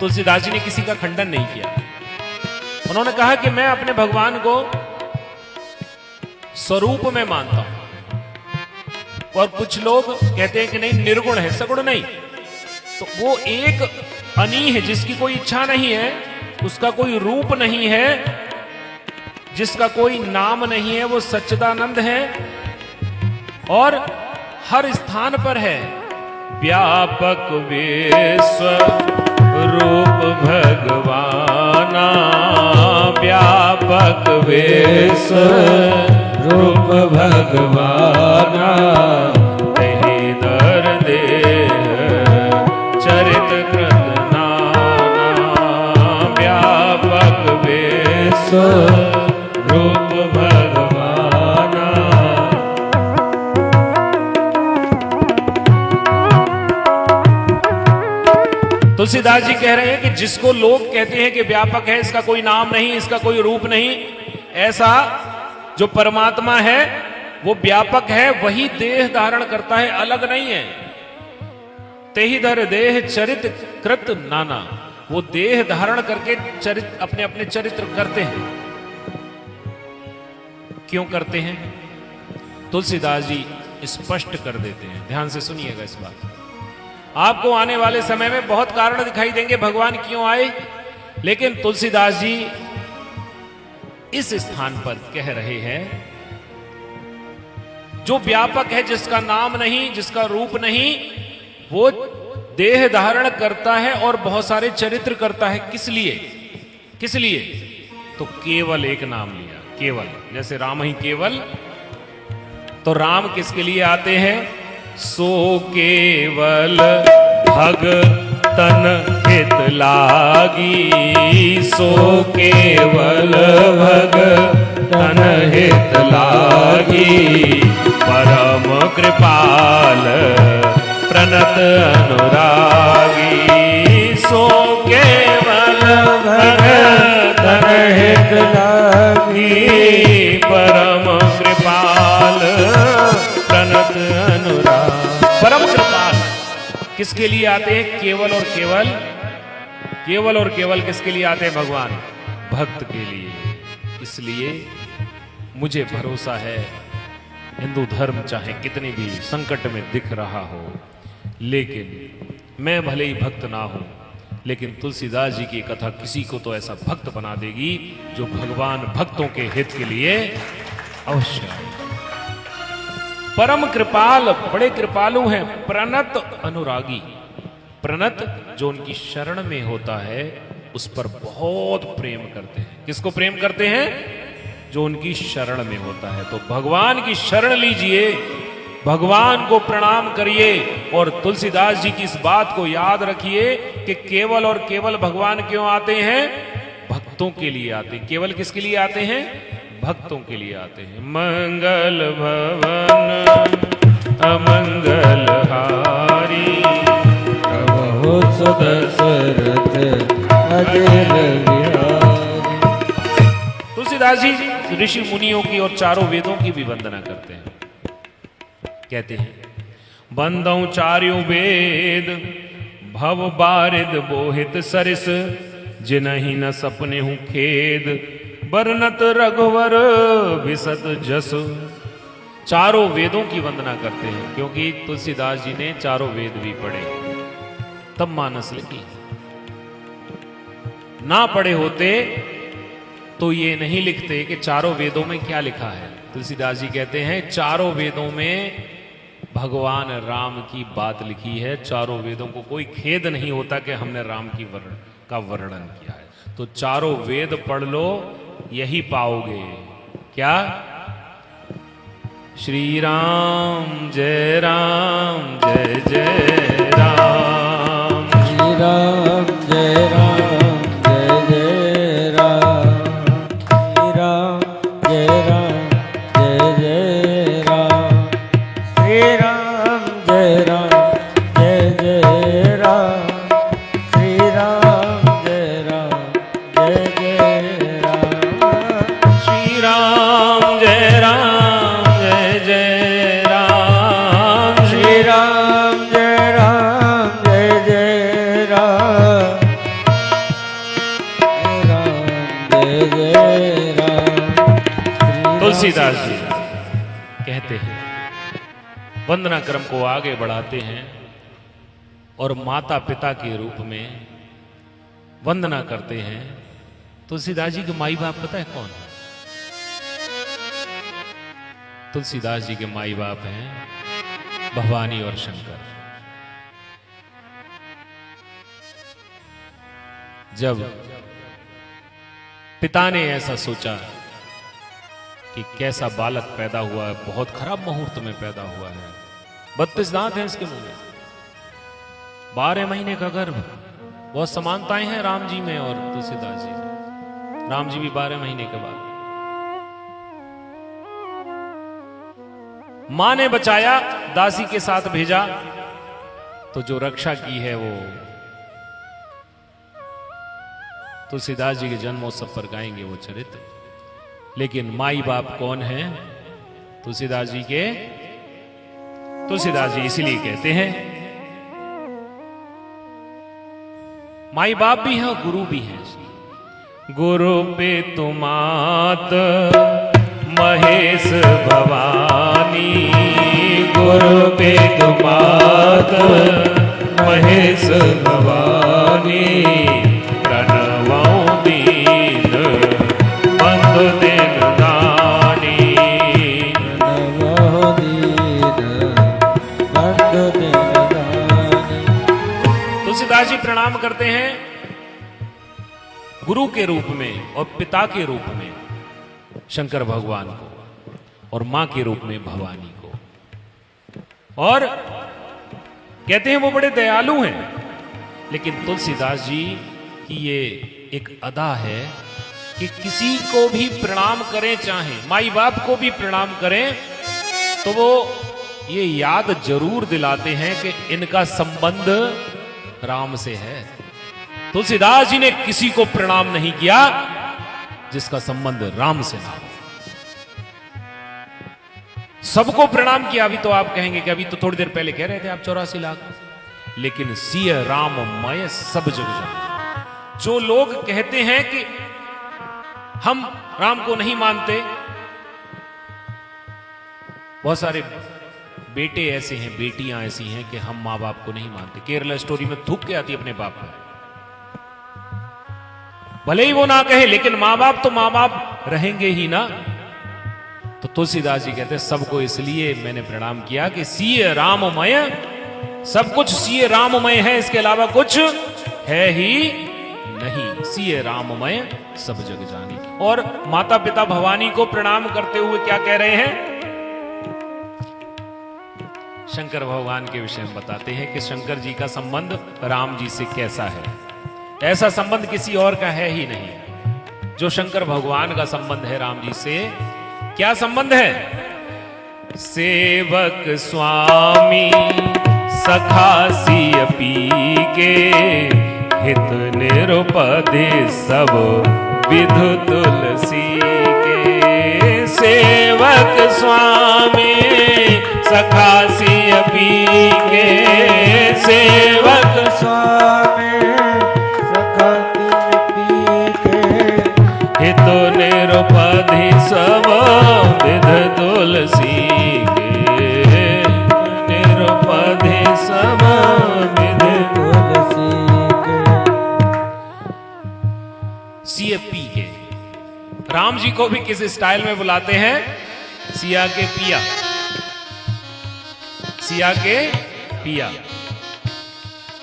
तुलसीदास जी ने किसी का खंडन नहीं किया। उन्होंने कहा कि मैं अपने भगवान को स्वरूप में मानता हूं, और कुछ लोग कहते हैं कि नहीं निर्गुण है, सगुण नहीं। तो वो एक अनी है, जिसकी कोई इच्छा नहीं है, उसका कोई रूप नहीं है, जिसका कोई नाम नहीं है, वो सच्चिदानंद है और हर स्थान पर है। व्यापक विश्व रूप भगवाना, व्यापक विश्व रूप भगवाना, तहि दर दे तुलसीदास जी कह रहे हैं कि जिसको लोग कहते हैं कि व्यापक है, इसका कोई नाम नहीं, इसका कोई रूप नहीं, ऐसा जो परमात्मा है वो व्यापक है, वही देह धारण करता है, अलग नहीं है। तेहिधर देह चरित कृत नाना, वो देह धारण करके चरित्र अपने अपने चरित्र करते हैं। क्यों करते हैं? तुलसीदास जी स्पष्ट कर देते हैं, ध्यान से सुनिएगा इस बात। आपको आने वाले समय में बहुत कारण दिखाई देंगे भगवान क्यों आए, लेकिन तुलसीदास जी इस स्थान पर कह रहे हैं जो व्यापक है, जिसका नाम नहीं, जिसका रूप नहीं, वो देह धारण करता है और बहुत सारे चरित्र करता है। किस लिए? किस लिए? तो केवल एक नाम लिया, केवल। जैसे राम ही केवल, तो राम किसके लिए आते हैं? सो केवल भगतन हित लागी, सो केवल भगतन हित लागी, परम कृपाल प्रणत अनुरागी, सो केवल भगतन हित लागी, परम कृपाल प्रणत अनुराग। परम कृपाल किसके लिए आते हैं? केवल और केवल, केवल और केवल किसके लिए आते हैं भगवान? भक्त के लिए। इसलिए मुझे भरोसा है हिंदू धर्म चाहे कितने भी संकट में दिख रहा हो, लेकिन मैं भले ही भक्त ना हूं, लेकिन तुलसीदास जी की कथा किसी को तो ऐसा भक्त बना देगी जो भगवान भक्तों के हित के लिए अवश्य आए। परम कृपाल, बड़े कृपालु हैं। प्रणत अनुरागी, प्रणत जो उनकी शरण में होता है उस पर बहुत प्रेम करते हैं। किसको प्रेम करते हैं? जो उनकी शरण में होता है। तो भगवान की शरण लीजिए, भगवान को प्रणाम करिए, और तुलसीदास जी की इस बात को याद रखिए कि केवल और केवल भगवान क्यों आते हैं? भक्तों के लिए आते हैं। केवल किसके लिए आते हैं? भक्तों के लिए आते हैं। मंगल भवन अमंगल हारी, प्रभु सुदशरथ अजर बिहारी। तुलसीदास जी ऋषि मुनियों की और चारों वेदों की भी वंदना करते हैं। कहते हैं, बंदौ चार्यों वेद भव बारिद बोहित सरिस, जिनहि न सपने हूं खेद, बरनत रघुवर विसत जस। चारों वेदों की वंदना करते हैं, क्योंकि तुलसीदास जी ने चारों वेद भी पढ़े, तब मानस लिखी। ना पढ़े होते तो ये नहीं लिखते कि चारों वेदों में क्या लिखा है। तुलसीदास जी कहते हैं चारों वेदों में भगवान राम की बात लिखी है। चारों वेदों को कोई खेद नहीं होता कि हमने राम की का वर्णन किया है। तो चारों वेद पढ़ लो, यही पाओगे। क्या? श्री राम जय जय राम, श्री राम जय जय राम, श्री राम जय जय राम, श्री राम जय जय राम, श्री राम जय जय राम, श्री राम जय जय राम, श्री राम जय जय राम, राम जय राम। तुलसीदास जी कहते हैं, वंदना क्रम को आगे बढ़ाते हैं और माता पिता के रूप में वंदना करते हैं। तुलसीदास जी के माई बाप पता है कौन है? तुलसीदास जी के माई बाप हैं भवानी और शंकर। जब पिता ने ऐसा सोचा कि कैसा बालक पैदा हुआ है, बहुत खराब मुहूर्त में पैदा हुआ है, 32 दांत हैं इसके मुंह में, 12 महीने का गर्भ, बहुत समानताएं हैं राम जी में और तुलसीदास जी में। राम जी भी 12 महीने के बाद। मां ने बचाया, दासी के साथ भेजा, तो जो रक्षा की है वो तुलसीदास जी के जन्मोत्सव पर गाएंगे वो चरित्र। लेकिन माई बाप कौन है तुलसीदास जी के? तुलसीदास जी इसीलिए कहते हैं माई बाप भी हैं और गुरु भी हैं। गुरु पे तुमात महेश भवानी, गुरु पे तुमात महेश भवानी, प्रणवों दीन बंधु दिन दानी। प्रणवों दीन बंधु दिन दानी। तुलसीदास जी प्रणाम करते हैं गुरु के रूप में और पिता के रूप में शंकर भगवान को और मां के रूप में भवानी को। और कहते हैं वो बड़े दयालु हैं। लेकिन तुलसीदास जी की ये एक अदा है कि किसी को भी प्रणाम करें, चाहे माई बाप को भी प्रणाम करें, तो वो ये याद जरूर दिलाते हैं कि इनका संबंध राम से है। तुलसीदास जी ने किसी को प्रणाम नहीं किया जिसका संबंध राम से ना हो। सबको प्रणाम किया। अभी तो आप कहेंगे कि अभी तो थोड़ी देर पहले कह रहे थे आप 84 लाख, लेकिन सिय राममय सब जग जान। जो लोग कहते हैं कि हम राम को नहीं मानते, बहुत सारे बेटे ऐसे हैं, बेटियां ऐसी हैं कि हम मां बाप को नहीं मानते। केरला स्टोरी में थूक के आती अपने बाप को, भले ही वो ना कहे, लेकिन मां बाप तो मां बाप रहेंगे ही ना। तो तुलसीदास जी कहते हैं सबको इसलिए मैंने प्रणाम किया कि सीय राममय, सब कुछ सीय राममय है, इसके अलावा कुछ है ही नहीं। सीय राममय सब जग जानी। और माता पिता भवानी को प्रणाम करते हुए क्या कह रहे हैं? शंकर भगवान के विषय में बताते हैं कि शंकर जी का संबंध राम जी से कैसा है। ऐसा संबंध किसी और का है ही नहीं जो शंकर भगवान का संबंध है राम जी से। क्या संबंध है? सेवक स्वामी सखा सिय पी के, हित निरुपधि सब विधु तुलसी के। सेवक स्वामी सखा सिय पी के, सेवक स्वामी सखा सिय पी के, हित निरुपधि सब विधु तुलसी के। निरुपधि सब विधु तुलसी के। सीएपी के राम जी को भी किस स्टाइल में बुलाते हैं? सिया के पिया, सिया के पिया।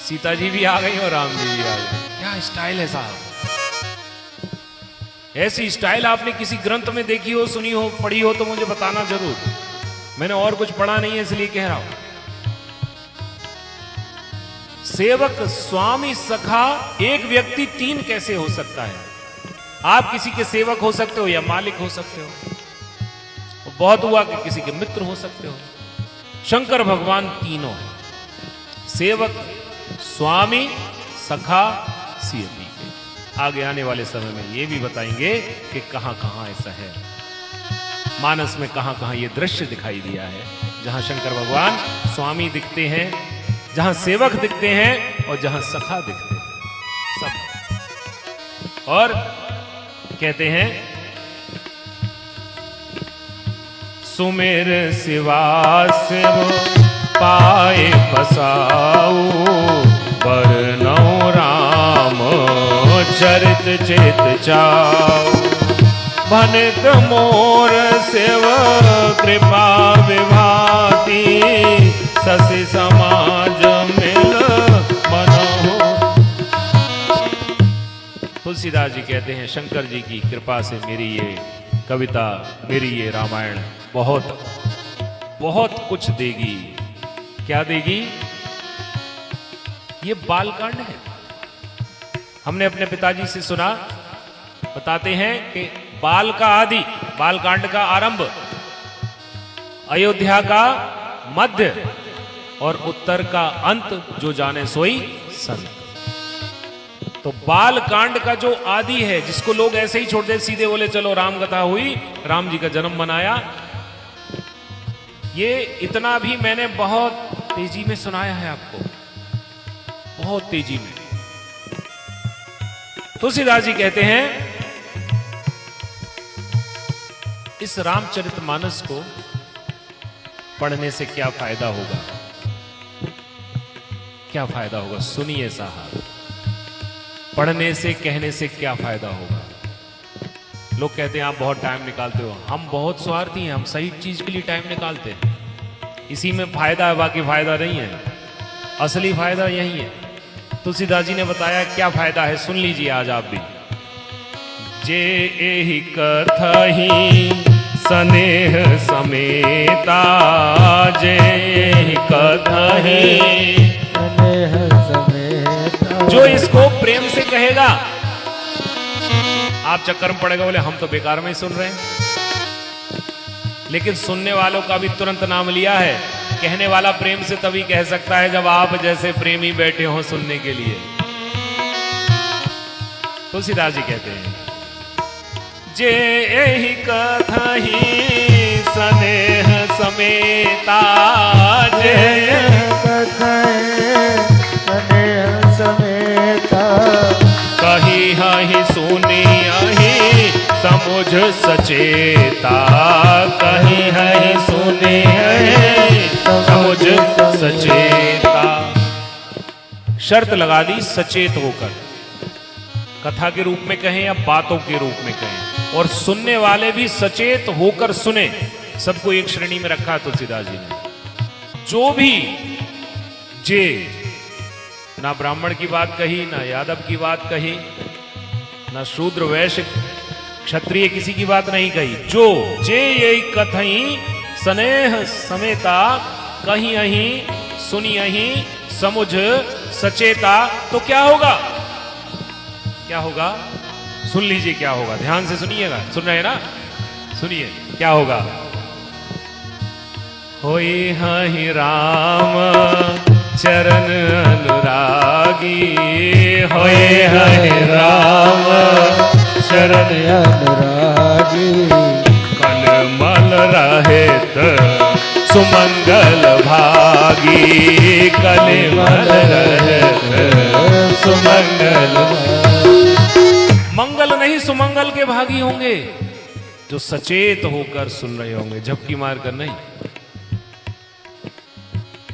सीता जी भी आ गई और राम जी भी आ गए। क्या स्टाइल है साहब! ऐसी स्टाइल आपने किसी ग्रंथ में देखी हो, सुनी हो, पढ़ी हो तो मुझे बताना जरूर। मैंने और कुछ पढ़ा नहीं है इसलिए कह रहा हूं। सेवक स्वामी सखा, एक व्यक्ति तीन कैसे हो सकता है? आप किसी के सेवक हो सकते हो या मालिक हो सकते हो। बहुत हुआ कि किसी के मित्र हो सकते हो। शंकर भगवान तीनों हैं, सेवक, स्वामी, सखा, सीएपी के। आगे आने वाले समय में ये भी बताएंगे कि कहां कहां ऐसा है। मानस में कहां कहां ये दृश्य दिखाई दिया है जहां शंकर भगवान स्वामी दिखते हैं, जहां सेवक दिखते हैं और जहां सखा दिखते हैं, सब। और कहते हैं सुमेर सिवा शिव पाए पसाऊ, बरनौ राम चरित चित चाऊ। भनित मोर शिव कृपा विभाति, ससि समाज मिल मनहु। तुलसीदास जी कहते हैं शंकर जी की कृपा से मेरी ये कविता, मेरी ये रामायण बहुत बहुत कुछ देगी। क्या देगी? ये बालकांड है। हमने अपने पिताजी से सुना, बताते हैं कि बाल का आदि, बालकांड का आरंभ, अयोध्या का मध्य और उत्तर का अंत जो जाने सोई संत। तो बाल कांड का जो आदि है, जिसको लोग ऐसे ही छोड़ दे, सीधे बोले चलो राम कथा हुई, राम जी का जन्म मनाया, ये इतना भी मैंने बहुत तेजी में सुनाया है आपको, बहुत तेजी में। तुलसीदास जी कहते हैं इस रामचरितमानस को पढ़ने से क्या फायदा होगा, क्या फायदा होगा? सुनिए साहब, पढ़ने से कहने से क्या फायदा होगा? लोग कहते हैं आप बहुत टाइम निकालते हो, हम बहुत स्वार्थी हैं, हम सही चीज के लिए टाइम निकालते हैं, इसी में फायदा है, बाकी फायदा नहीं है, असली फायदा यही है। तुलसीदास जी ने बताया क्या फायदा है, सुन लीजिए आज आप भी। जे एहि कथहि स्नेह समेता, जे एहि कथहि स्नेह समेता। जो इसको प्रेम से कहेगा, आप चक्कर में पड़ेगा, बोले हम तो बेकार में ही सुन रहे हैं, लेकिन सुनने वालों का भी तुरंत नाम लिया है। कहने वाला प्रेम से तभी कह सकता है जब आप जैसे प्रेमी बैठे हो सुनने के लिए। तुलसीदास जी कहते हैं जे एहि कथहि स्नेह समेता, जे कथय स्नेह समेता। कही हहि सुनी अहि समुझ सचेता, कही हहि सुनी अहि समुझ सचेता। शर्त लगा दी सचेत होकर, कथा के रूप में कहें या बातों के रूप में कहें, और सुनने वाले भी सचेत होकर सुने। सबको एक श्रेणी में रखा तुलसीदास जी ने। जो भी जे, ना ब्राह्मण की बात कही, ना यादव की बात कही, ना शूद्र वैश्य क्षत्रिय किसी की बात नहीं कही, जो जे यही कथई स्नेह समेता, कहीं अहीं सुनी अहीं समुझ सचेता। तो क्या होगा, क्या होगा? सुन लीजिए क्या होगा, ध्यान से सुनिएगा, सुन रहे हैं ना, सुनिए क्या होगा। होई हहि राम चरण अनुरागी, होए हरि राम शरण अनुरागी। कलमल रहित सुमंगल भागी, कलमल रहित सुमंगल। मंगल नहीं सुमंगल के भागी होंगे जो सचेत होकर सुन रहे होंगे, झपकी मारकर नहीं।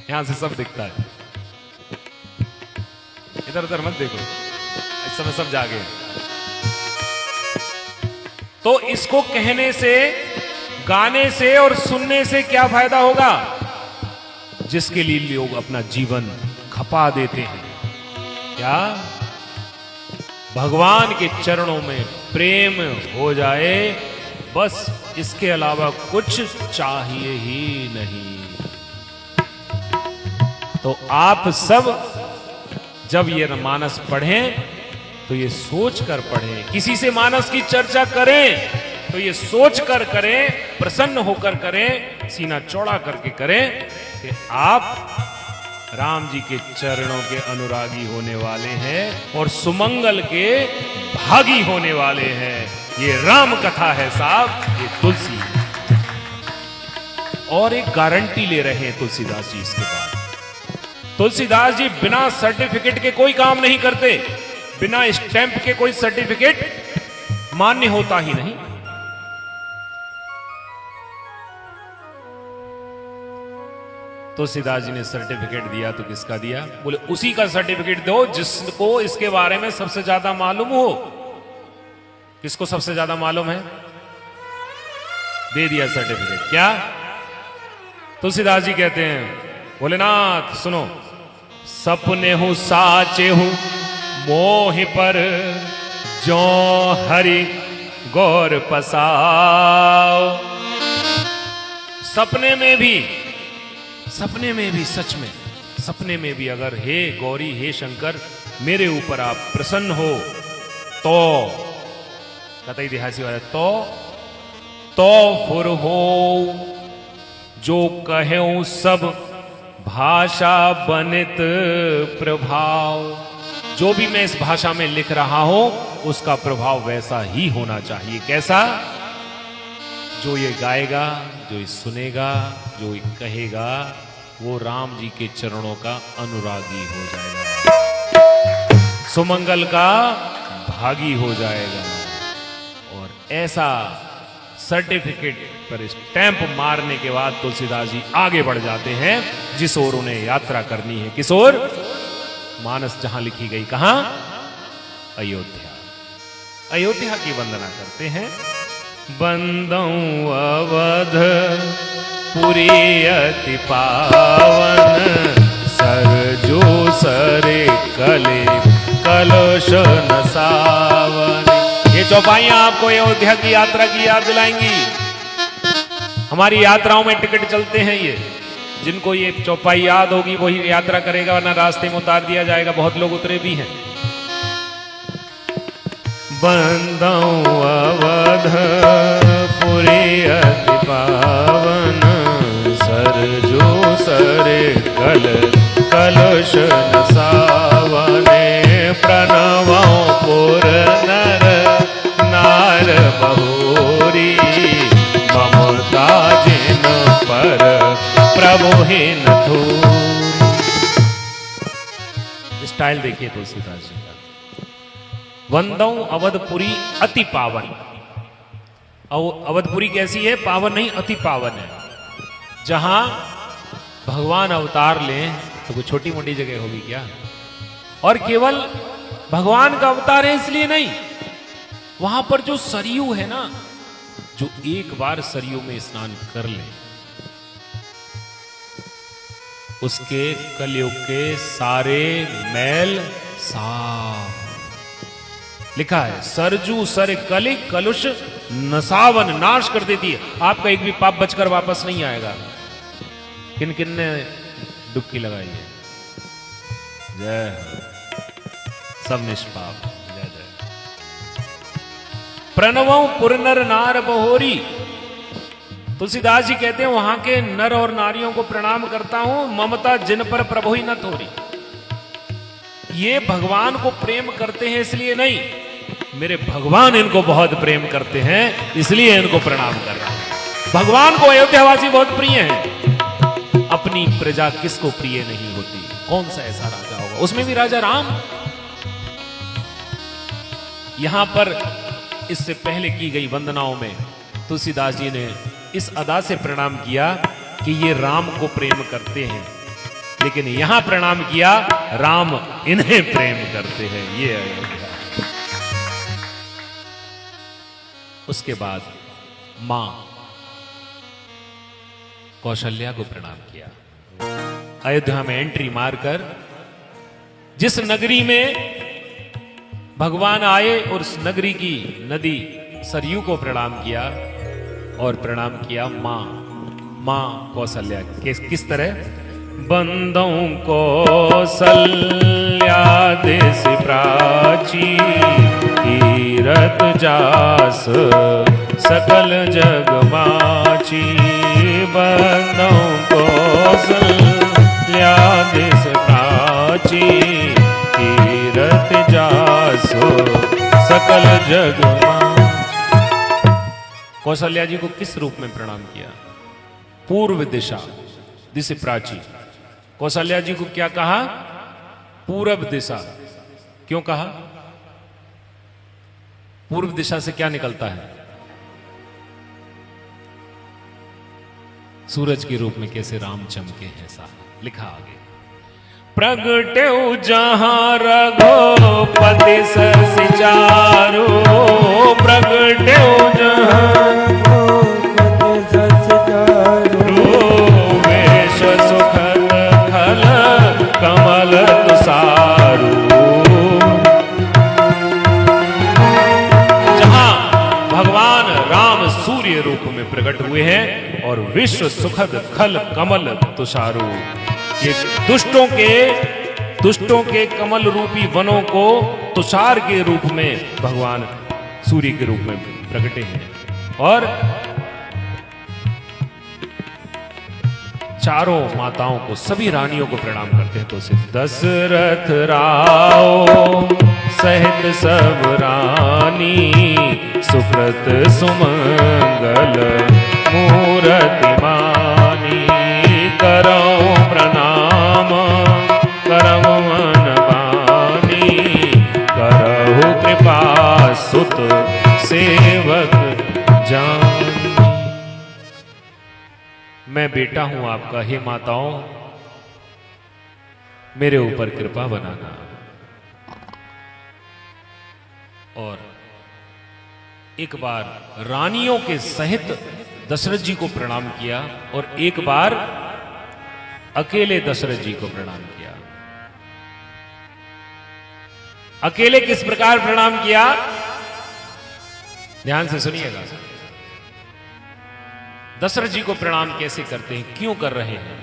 यहां से सब दिखता है, इधर उधर मत देखो, इस समय सब जागे। तो इसको कहने से, गाने से और सुनने से क्या फायदा होगा? जिसके लिए लोग अपना जीवन खपा देते हैं, क्या भगवान के चरणों में प्रेम हो जाए, बस इसके अलावा कुछ चाहिए ही नहीं। तो आप सब जब ये मानस पढ़ें तो ये सोच कर पढ़ें, किसी से मानस की चर्चा करें तो ये सोच कर करें, प्रसन्न होकर करें, सीना चौड़ा करके करें कि आप राम जी के चरणों के अनुरागी होने वाले हैं और सुमंगल के भागी होने वाले हैं। ये राम कथा है साहब, ये तुलसी। और एक गारंटी ले रहे हैं तुलसीदास जी इसके बाद। तुलसीदास जी बिना सर्टिफिकेट के कोई काम नहीं करते, बिना स्टैंप के कोई सर्टिफिकेट मान्य होता ही नहीं। तुलसीदास जी ने सर्टिफिकेट दिया तो किसका दिया? बोले उसी का सर्टिफिकेट दो जिसको इसके बारे में सबसे ज्यादा मालूम हो। किसको सबसे ज्यादा मालूम है? दे दिया सर्टिफिकेट। क्या? तुलसीदास जी कहते हैं, भोलेनाथ सुनो, सपने हूं साचे हूं मोहि पर, जो हरि गौर पसाओ। सपने में भी सच में, सपने में भी अगर हे गौरी, हे शंकर, मेरे ऊपर आप प्रसन्न हो तो, कतई देहासी वाला तो फुर हो, जो कहें सब भाषा बनित प्रभाव। जो भी मैं इस भाषा में लिख रहा हूं उसका प्रभाव वैसा ही होना चाहिए। कैसा? जो ये गाएगा, जो ये सुनेगा, जो ये कहेगा, वो राम जी के चरणों का अनुरागी हो जाएगा, सुमंगल का भागी हो जाएगा। और ऐसा सर्टिफिकेट पर स्टैंप मारने के बाद तुलसीदास जी आगे बढ़ जाते हैं जिस ओर उन्हें यात्रा करनी है। किस ओर? मानस जहां लिखी गई, कहां? अयोध्या। अयोध्या की वंदना करते हैं। बंदऊं अवध पुरी अति पावन, सरजू सरे कले कलश न सावन। ये चौपाइयां आपको अयोध्या की यात्रा की याद दिलाएंगी। हमारी यात्राओं में टिकट चलते हैं ये, जिनको ये चौपाई याद होगी वही यात्रा करेगा, वरना रास्ते में उतार दिया जाएगा। बहुत लोग उतरे भी हैं। बंदऊं अवध पुरी अति पावन, सरजू सरे कलश न सावने। प्रणवों पुर नर नार बहुरी, ममता जिन पर प्रभु ही न थूरी। स्टाइल देखिए तुलसीदास जी का। वंदऊं अवधपुरी अति पावन। अवधपुरी कैसी है? पावन नहीं, अति पावन है। जहां भगवान अवतार लें तो कोई छोटी मोटी जगह होगी क्या? और केवल भगवान का अवतार है इसलिए नहीं, वहां पर जो सरयू है ना, जो एक बार सरयू में स्नान कर ले, उसके कलयुग के सारे मैल साफ। लिखा है सरजू सर कलि कलुष नसावन, नाश कर देती है। आपका एक भी पाप बचकर वापस नहीं आएगा। किन किन ने डुबकी लगाई है? जय हो। सब निष्पाप। जय जय। प्रणवों पुरनर नार बहोरी। तुलसीदास जी कहते हैं वहां के नर और नारियों को प्रणाम करता हूं, ममता जिन पर प्रभु ही न थोरी। ये भगवान को प्रेम करते हैं इसलिए नहीं, मेरे भगवान इनको बहुत प्रेम करते हैं इसलिए इनको प्रणाम कर रहा हूं। भगवान को अयोध्यावासी बहुत प्रिय हैं। अपनी प्रजा किसको प्रिय नहीं होती? कौन सा ऐसा राजा होगा? उसमें भी राजा राम। यहां पर इससे पहले की गई वंदनाओं में तुलसीदास जी ने इस अदा से प्रणाम किया कि ये राम को प्रेम करते हैं, लेकिन यहां प्रणाम किया राम इन्हें प्रेम करते हैं। ये अयोध्या। उसके बाद मां कौशल्या को प्रणाम किया। अयोध्या में एंट्री मारकर जिस नगरी में भगवान आए और उस नगरी की नदी सरयू को प्रणाम किया और प्रणाम किया मां कौशल्या। किस तरह? बंदों कौशल्या देश प्राची, तीरथ जास सकल जग माची। बंदों कौशल्या देश प्राची, तीरथ जास सकल जग माची। कौशल्या जी को किस रूप में प्रणाम किया? पूर्व दिशा, दिशा प्राची। कौशल्या जी को क्या कहा? पूरब दिशा। क्यों कहा? पूर्व दिशा से क्या निकलता है? सूरज के रूप में कैसे राम चमके हैं साहब। लिखा आगे, प्रगटे जहां रघुपति ससि चारु, प्रगटे जहां वेश सुखद खल कमल तुषारु। जहां भगवान राम सूर्य रूप में प्रकट हुए हैं और विश्व सुखद खल कमल तुषारु। ये दुष्टों के कमल रूपी वनों को तुषार के रूप में भगवान सूर्य के रूप में प्रकटे हैं। और चारों माताओं को, सभी रानियों को प्रणाम करते हैं। तो से दशरथ राव सहित सब रानी, सुकृत सुमंगल मूरति मानी, करो प्रणाम करम मन बानी, करहु कृपा सुत सेवक जान। मैं बेटा हूं आपका, हे माताओं मेरे ऊपर कृपा बनाना। और एक बार रानियों के सहित दशरथ जी को प्रणाम किया और एक बार अकेले दशरथ जी को प्रणाम किया। अकेले किस प्रकार प्रणाम किया, ध्यान से सुनिएगा। दशरथ जी को प्रणाम कैसे करते हैं, क्यों कर रहे हैं।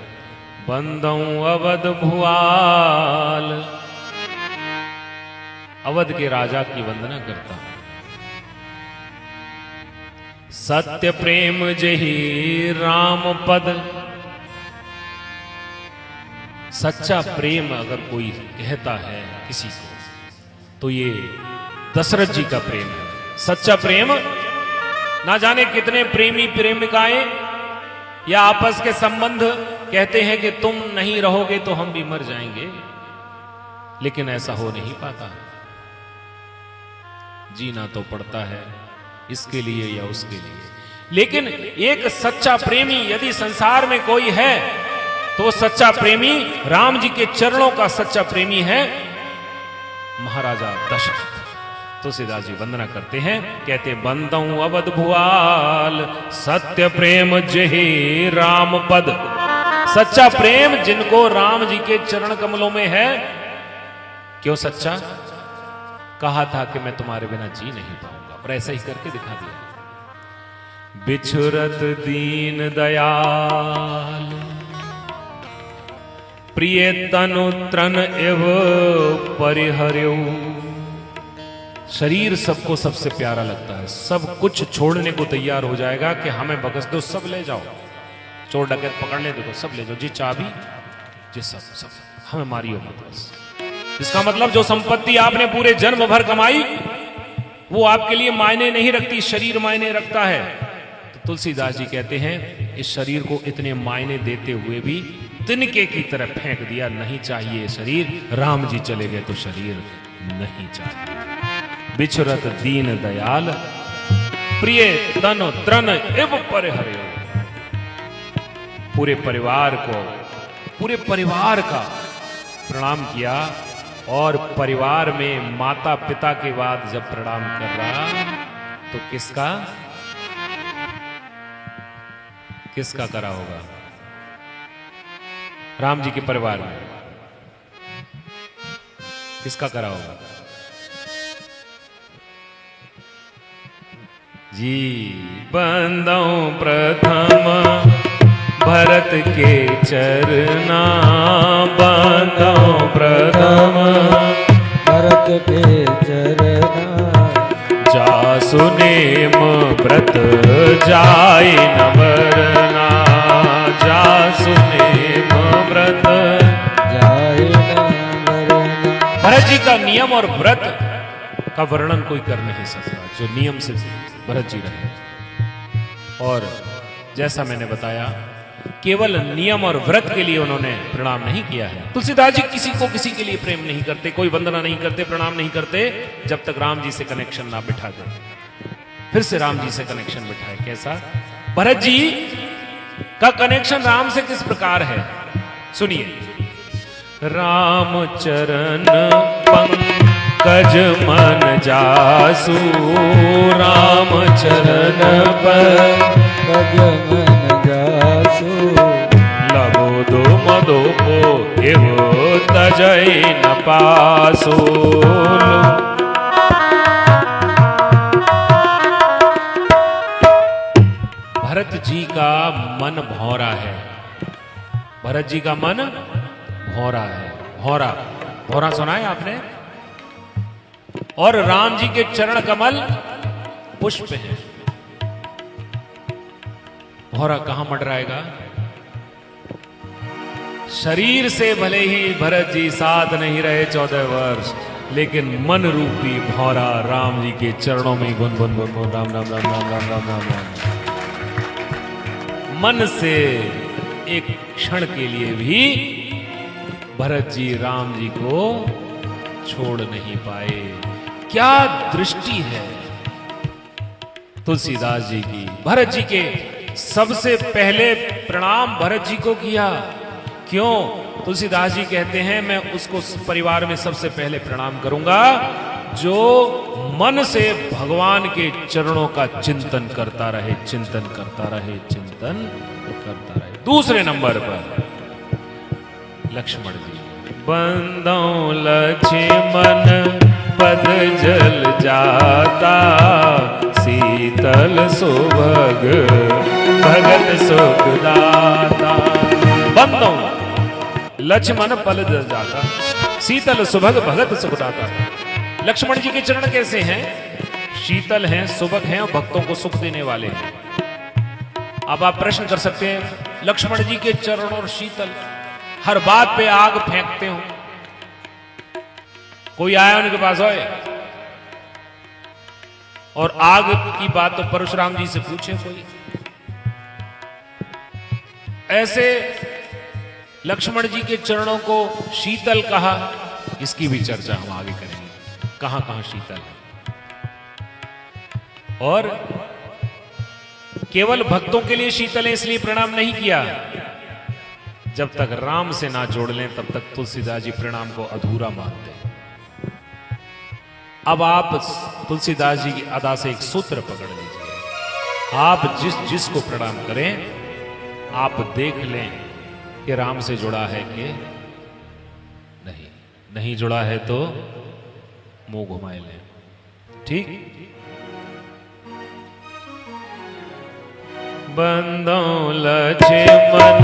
बंदऊ अवध भुआल, अवध के राजा की वंदना करता हूं। सत्य प्रेम जही राम पद, सच्चा प्रेम अगर कोई कहता है किसी को तो ये दशरथ जी का प्रेम है। सच्चा प्रेम, ना जाने कितने प्रेमी प्रेमिकाएं या आपस के संबंध कहते हैं कि तुम नहीं रहोगे तो हम भी मर जाएंगे, लेकिन ऐसा हो नहीं पाता। जीना तो पड़ता है इसके लिए या उसके लिए। लेकिन एक सच्चा प्रेमी यदि संसार में कोई है तो वो सच्चा प्रेमी राम जी के चरणों का सच्चा प्रेमी है महाराजा दशरथ। तुलसीदास जी वंदना करते हैं, कहते बंदऊ अवध भुआल, सत्य प्रेम जेहि राम पद। सच्चा प्रेम जिनको राम जी के चरण कमलों में है। क्यों सच्चा, कहा था कि मैं तुम्हारे बिना जी नहीं पाऊंगा और ऐसा ही करके दिखा दिया। बिछुरत दीन दयाल, प्रिय तनु त्रन एव परिहर्यो। शरीर सबको सबसे प्यारा लगता है, सब कुछ छोड़ने को तैयार हो जाएगा कि हमें बख्श दो, सब ले जाओ, चोर डकैत पकड़ने देखो सब ले जाओ, जी चाबी जी सब हमें मारियो मत बस। इसका मतलब जो संपत्ति आपने पूरे जन्म भर कमाई वो आपके लिए मायने नहीं रखती, शरीर मायने रखता है। तो तुलसीदास जी कहते हैं इस शरीर को इतने मायने देते हुए भी तिनके की तरह फेंक दिया। नहीं चाहिए शरीर, राम जी चले गए तो शरीर नहीं चाहिए। बिछुरत दीन दयाल, प्रिय तन त्रन एव परिहर्यो। पूरे परिवार का प्रणाम किया। और परिवार में माता पिता के बाद जब प्रणाम कर रहा तो किसका करा होगा, राम जी के परिवार में किसका करा होगा जी। बंदऊ प्रथम भरत के चरना, बंदऊ प्रथम भरत के चरना, जासु नेम व्रत जाय न मरना, जासु नेम व्रत जाय न मरना। भरत जी का नियम और व्रत का वर्णन कोई कर नहीं सकता, जो नियम से भरत जी रहे। और जैसा मैंने बताया केवल नियम और व्रत के लिए उन्होंने प्रणाम नहीं किया है। तुलसीदास जी किसी को किसी के लिए प्रेम नहीं करते, कोई वंदना नहीं करते, प्रणाम नहीं करते जब तक राम जी से कनेक्शन ना बिठा दे। फिर से राम जी से कनेक्शन बिठाए। कैसा, भरत जी का कनेक्शन राम से किस प्रकार है सुनिए। राम चरण पंकज मन जासु, राम चरण पंकज मन जासु, लगोदो मदोपो एव तजय न पासो। भरत जी का मन भौरा है, भरत जी का मन भौरा है। भौरा, भौरा सुना है आपने। और राम जी के चरण कमल पुष्प हैं। भौरा कहां मंडराएगा, शरीर से भले ही भरत जी साथ नहीं रहे 14 वर्ष, लेकिन मन रूपी भौरा राम जी के चरणों में गुन गुन गुन गुन राम राम राम राम राम राम राम राम। मन से एक क्षण के लिए भी भरत जी राम जी को छोड़ नहीं पाए। क्या दृष्टि है तुलसीदास जी की। भरत जी के सबसे पहले प्रणाम भरत जी को किया। क्यों? तुलसीदास जी कहते हैं मैं उसको परिवार में सबसे पहले प्रणाम करूंगा जो मन से भगवान के चरणों का चिंतन करता रहे, चिंतन करता रहे, चिंतन करता रहे। दूसरे नंबर पर लक्ष्मण जी। बंदों लक्ष्मण पद जल जाता, शीतल सुभग भगत सुख दाता। बंदों लक्ष्मण पद जल जाता, शीतल सुभग भगत सुख दाता। लक्ष्मण जी के चरण कैसे हैं? शीतल हैं, सुभग हैं और भक्तों को सुख देने वाले हैं। अब आप प्रश्न कर सकते हैं लक्ष्मण जी के चरण और शीतल, हर बात पे आग फेंकते हो। कोई आया उनके पास होए और आग की बात तो परशुराम जी से पूछे कोई। ऐसे लक्ष्मण जी के चरणों को शीतल कहा, इसकी भी चर्चा हम आगे करेंगे, कहां कहां शीतल है। और केवल भक्तों के लिए शीतल है इसलिए प्रणाम नहीं किया। जब तक राम से ना जोड़ लें तब तक तुलसीदास जी प्रणाम को अधूरा मानते हैं। अब आप तुलसीदास जी की अदा से एक सूत्र पकड़ लीजिए। आप जिसको प्रणाम करें आप देख लें कि राम से जुड़ा है कि नहीं। नहीं जुड़ा है तो मुंह घुमाए लें। ठीक। बंदों लक्ष्मण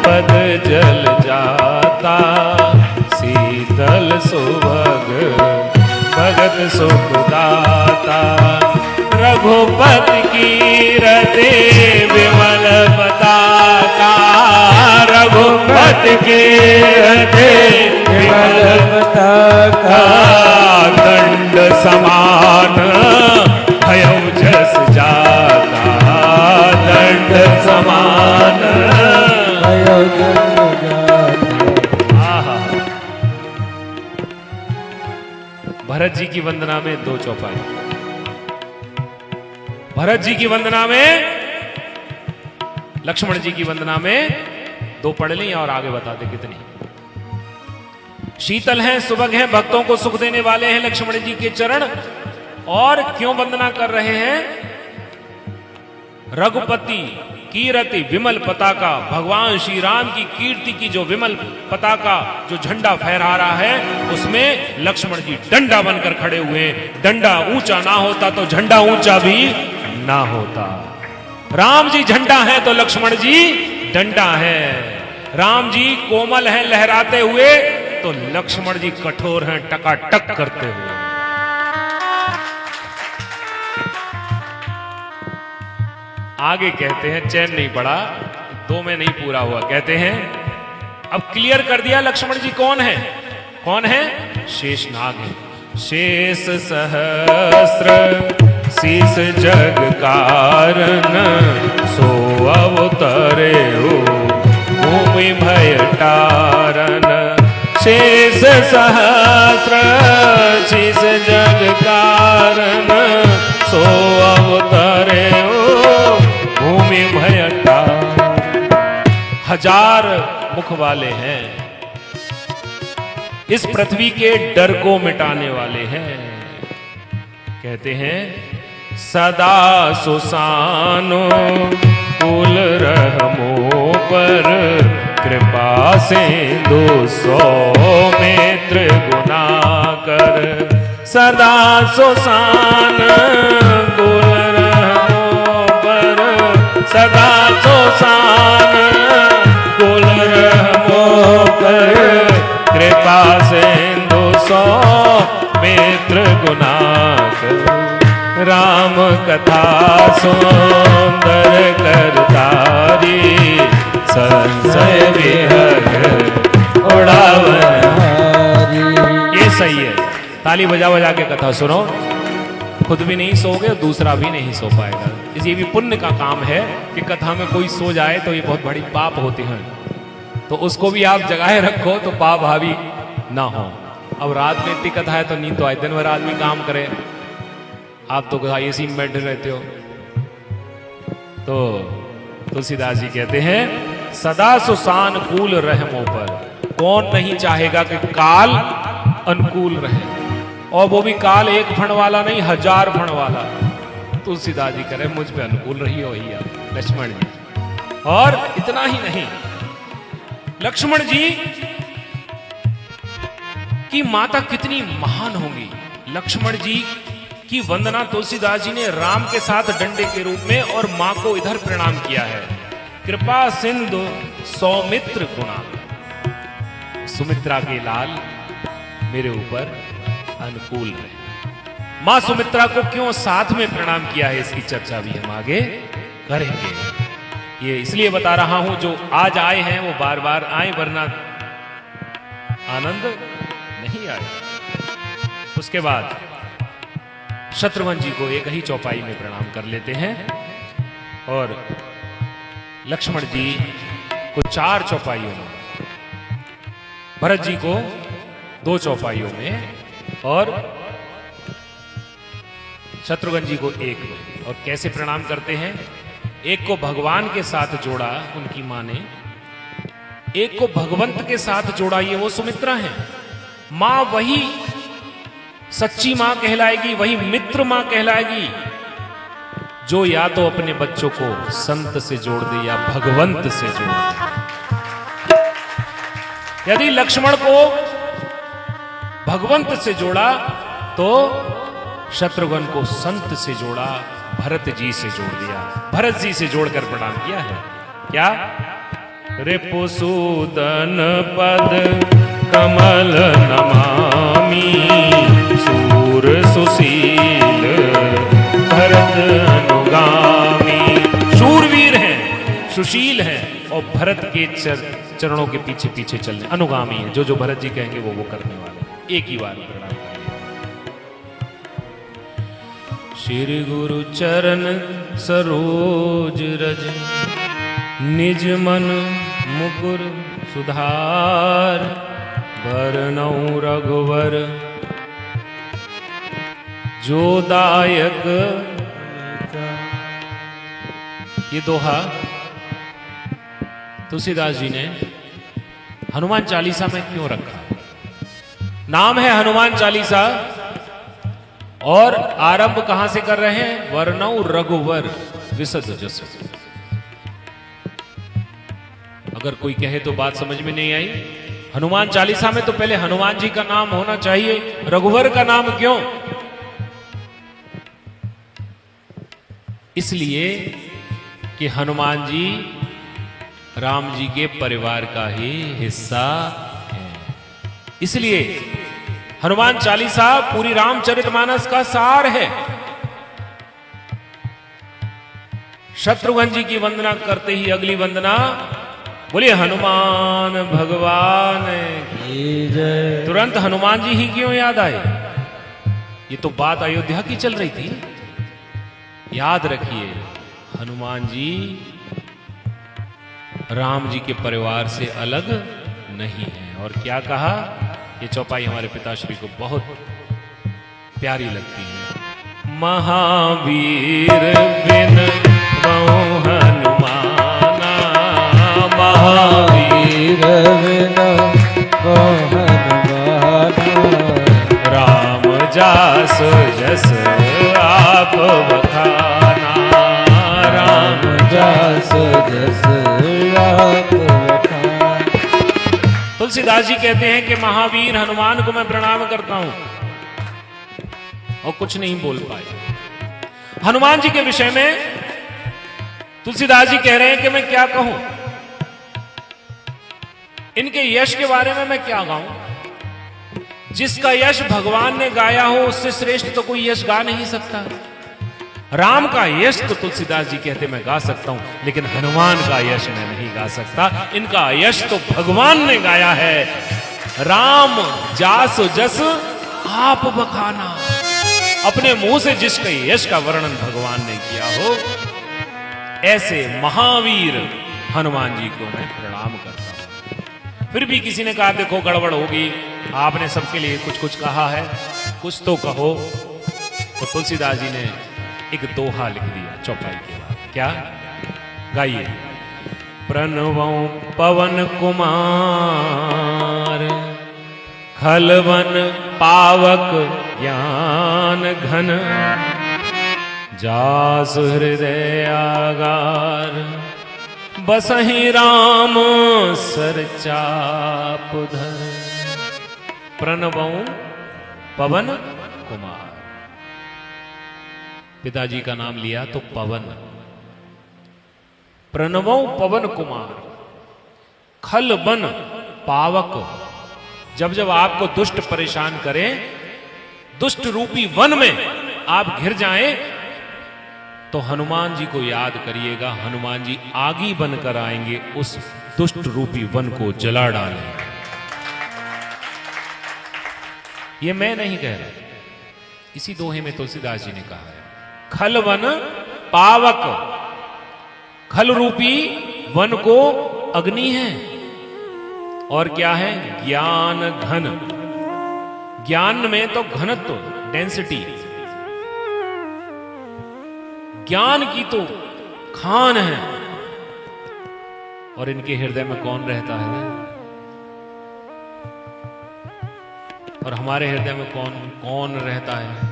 पद जल जाता, शीतल सुभग भगत सुख दाता। रघुपति कीरते विमल पताका, रघुपति कीरते विमल पताका। दंड समान भयउ जस जाता, दंड समान भयउ जस जाता। भरत जी की वंदना में दो चौपाई। भरत जी की वंदना में, लक्ष्मण जी की वंदना में दो पढ़ ली और आगे बताते कितनी। शीतल हैं, सुभग हैं, भक्तों को सुख देने वाले हैं लक्ष्मण जी के चरण। और क्यों वंदना कर रहे हैं? रघुपति कीरति विमल पताका, भगवान श्री राम की कीर्ति की जो विमल पताका, जो झंडा फहरा रहा है, उसमें लक्ष्मण जी डंडा बनकर खड़े हुए। डंडा ऊंचा ना होता तो झंडा ऊंचा भी ना होता। राम जी झंडा है तो लक्ष्मण जी डंडा है। राम जी कोमल हैं लहराते हुए तो लक्ष्मण जी कठोर हैं टकाटक करते हुए। आगे कहते हैं, चैन नहीं पड़ा, दो में नहीं पूरा हुआ। कहते हैं अब क्लियर कर दिया लक्ष्मण जी कौन है। कौन है? शेषनाग है। शेष सहस्त्र शीस जग कारण, सो अवतरे हो भूमि भय तारन। शेष सहस्त्र शीस जग कारण, सो अवतरे हो भूमि भय तारन। हजार मुख वाले हैं, इस पृथ्वी के डर को मिटाने वाले हैं। कहते हैं सदा सुसानो कुल रहमो पर, कृपा से 200 मित्र गुना कर। सदा सुसान कुल रहमो पर, सदा सुसान कुल रहमो पर, कृपा से 200 मित्र गुना कर। राम कथा सुंदर करतारी, संशय विहग सही है। ताली बजा बजा के कथा सुनो, खुद भी नहीं सोओगे और दूसरा भी नहीं सो पाएगा। ये भी पुण्य का काम है कि कथा में कोई सो जाए तो ये बहुत बड़ी पाप होती हैं, तो उसको भी आप जगाए रखो तो पाप हावी ना हो। अब रात में इतनी कथा है तो नींद तो आए, दिन भर आदमी काम करे, आप तो एसी में बैठे रहते हो। तो तुलसीदास जी कहते हैं सदा सुसानुकूल रहमों पर, कौन नहीं चाहेगा कि काल अनुकूल रहे, और वो भी काल एक फण वाला नहीं 1000 फण वाला। तुलसीदास जी कह रहे मुझ पे अनुकूल रही हो ही आप लक्ष्मण जी। और इतना ही नहीं, लक्ष्मण जी की माता कितनी महान होंगी। लक्ष्मण जी की वंदना तुलसीदास जी ने राम के साथ डंडे के रूप में और मां को इधर प्रणाम किया है। कृपा सिंधु सौमित्र गुणा, सुमित्रा के लाल मेरे ऊपर अनुकूल रहे। मां सुमित्रा को क्यों साथ में प्रणाम किया है, इसकी चर्चा भी हम आगे करेंगे। ये इसलिए बता रहा हूं, जो आज आए हैं वो बार बार आए, वरना आनंद नहीं आया। उसके बाद शत्रुघ्न जी को एक ही चौपाई में प्रणाम कर लेते हैं, और लक्ष्मण जी को 4 चौपाइयों में, भरत जी को 2 चौपाइयों में, और शत्रुघ्न जी को 1 में। और कैसे प्रणाम करते हैं, एक को भगवान के साथ जोड़ा उनकी मां ने, एक को भगवंत के साथ जोड़ा, ये वो सुमित्रा है। मां वही सच्ची मां कहलाएगी, वही मित्र मां कहलाएगी, जो या तो अपने बच्चों को संत से जोड़ दे या भगवंत से जोड़ दे। यदि लक्ष्मण को भगवंत से जोड़ा तो शत्रुघ्न को संत से जोड़ा, भरत जी से जोड़ दिया, भरत जी से जोड़कर प्रणाम किया है। क्या रिपुसूदन पद कमल नमामि, सूर सुशील भरत अनुगामी। शूरवीर हैं, सुशील हैं, और भरत के चरणों के पीछे पीछे चलने अनुगामी हैं। जो जो भरत जी कहेंगे वो करने वाले। एक ही बार प्रणाम करें। श्री गुरु चरण सरोज रज, निज मन मुकुर सुधार, बरनउँ रघुवर जो दायक। ये दोहा तुलसीदास जी ने हनुमान चालीसा में क्यों रखा? नाम है हनुमान चालीसा, और आरंभ कहां से कर रहे हैं? वर्णौ रघुवर विशद जस। अगर कोई कहे तो बात समझ में नहीं आई। हनुमान चालीसा में तो पहले हनुमान जी का नाम होना चाहिए, रघुवर का नाम क्यों? इसलिए कि हनुमान जी राम जी के परिवार का ही हिस्सा है। इसलिए हनुमान चालीसा पूरी रामचरितमानस का सार है। शत्रुघ्न जी की वंदना करते ही अगली वंदना बोलिए हनुमान भगवान की जय। तुरंत हनुमान जी ही क्यों याद आए? ये तो बात अयोध्या की चल रही थी। याद रखिए, हनुमान जी राम जी के परिवार से अलग नहीं है। और क्या कहा? ये चौपाई हमारे पिताश्री को बहुत प्यारी लगती है। महावीर बिन बहु हनुमाना, महावीर बिन बहु हनुमाना, राम जास जस आप बखाना, राम जास जस आप बखाना। तुलसीदास जी कहते हैं कि महावीर हनुमान को मैं प्रणाम करता हूं, और कुछ नहीं बोल पाए। हनुमान जी के विषय में तुलसीदास जी कह रहे हैं कि मैं क्या कहूं, इनके यश के बारे में मैं क्या गाऊं? जिसका यश भगवान ने गाया हो उससे श्रेष्ठ तो कोई यश गा नहीं सकता। राम का यश तो तुलसीदास जी कहते मैं गा सकता हूं, लेकिन हनुमान का यश मैं नहीं गा सकता। इनका यश तो भगवान ने गाया है। राम जास जस आप बखाना। अपने मुंह से जिसके यश का वर्णन भगवान ने किया हो, ऐसे महावीर हनुमान जी को मैं प्रणाम करता हूं। फिर भी किसी ने कहा देखो गड़बड़ होगी, आपने सबके लिए कुछ कुछ कहा है, कुछ तो कहो। तो तुलसीदास जी ने एक दोहा लिख दिया चौपाई के बाद। क्या? गाइए। प्रणवों पवन कुमार, खलवन पावक ज्ञान घन, जास हृदय आगार, बसहि राम सर चाप धर। प्रणवों पवन कुमार, पिताजी का नाम लिया तो पवन। प्रणवों पवन कुमार, खल बन पावक। जब जब आपको दुष्ट परेशान करें, दुष्ट रूपी वन में आप घिर जाएं, तो हनुमान जी को याद करिएगा। हनुमान जी आगी बनकर आएंगे, उस दुष्ट रूपी वन को जला डालेंगे। ये मैं नहीं कह रहा, इसी दोहे में तुलसीदास जी ने कहा है। खल वन पावक, खल रूपी वन को अग्नि है, और क्या है? ज्ञान घन। ज्ञान में तो घनत्व, डेंसिटी, ज्ञान की तो खान है। और इनके हृदय में कौन रहता है? और हमारे हृदय में कौन कौन रहता है?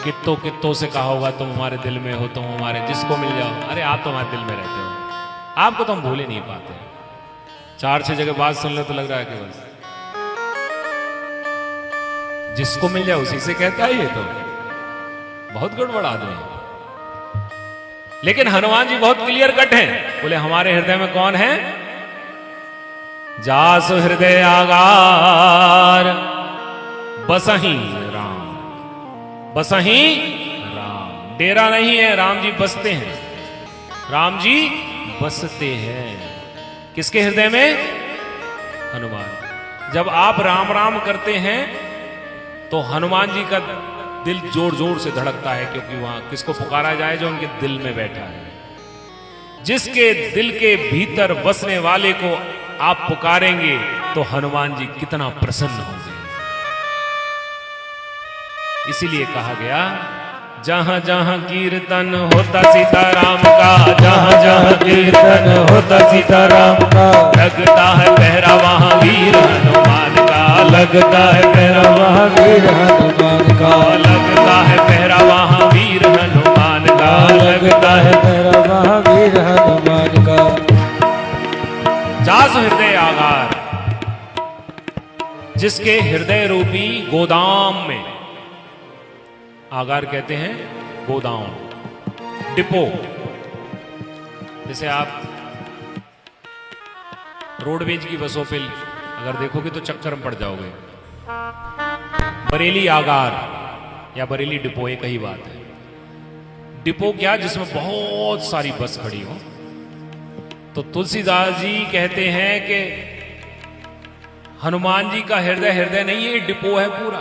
कित्तों कित्तों से कहा होगा तुम हमारे दिल में हो, तुम हमारे, जिसको मिल जाओ। अरे आप तो हमारे दिल में रहते हो, आपको तो हम भूल ही नहीं पाते। 4-6 जगह बात सुन लो तो लग रहा है कि बस जिसको मिल जाए उसी से कहता है। ये तो बहुत गड़बड़ आदमी है। लेकिन हनुमान जी बहुत क्लियर कट हैं। बोले हमारे हृदय में कौन है? जास हृदय आगार, बसहि राम। बसहि राम, डेरा नहीं है, राम जी बसते हैं। राम जी बसते हैं किसके हृदय में? हनुमान। जब आप राम राम करते हैं तो हनुमान जी का दिल जोर जोर से धड़कता है, क्योंकि वहां किसको पुकारा जाए? जो उनके दिल में बैठा है। जिसके दिल के भीतर बसने वाले को आप पुकारेंगे तो हनुमान जी कितना प्रसन्न होंगे। इसीलिए कहा गया, जहां जहां कीर्तन होता सीताराम का, जहां जहां कीर्तन होता सीताराम का, लगता है पहरा वहां वीर हनुमान का, लगता है पहरा वहां वीर हनुमान का, लगता है पहरा वहां वीर हनुमान का, लगता है पहरा वहां वीर हनुमान का। जास हृदय आगार, जिसके हृदय रूपी गोदाम में, आगार कहते हैं गोदाम, डिपो। जैसे आप रोडवेज की बसों पे अगर देखोगे तो चक्कर में पड़ जाओगे। बरेली आगार या बरेली डिपो एक ही बात है। डिपो क्या? जिसमें बहुत सारी बस खड़ी हो। तो तुलसीदास जी कहते हैं कि हनुमान जी का हृदय हृदय नहीं है, डिपो है पूरा।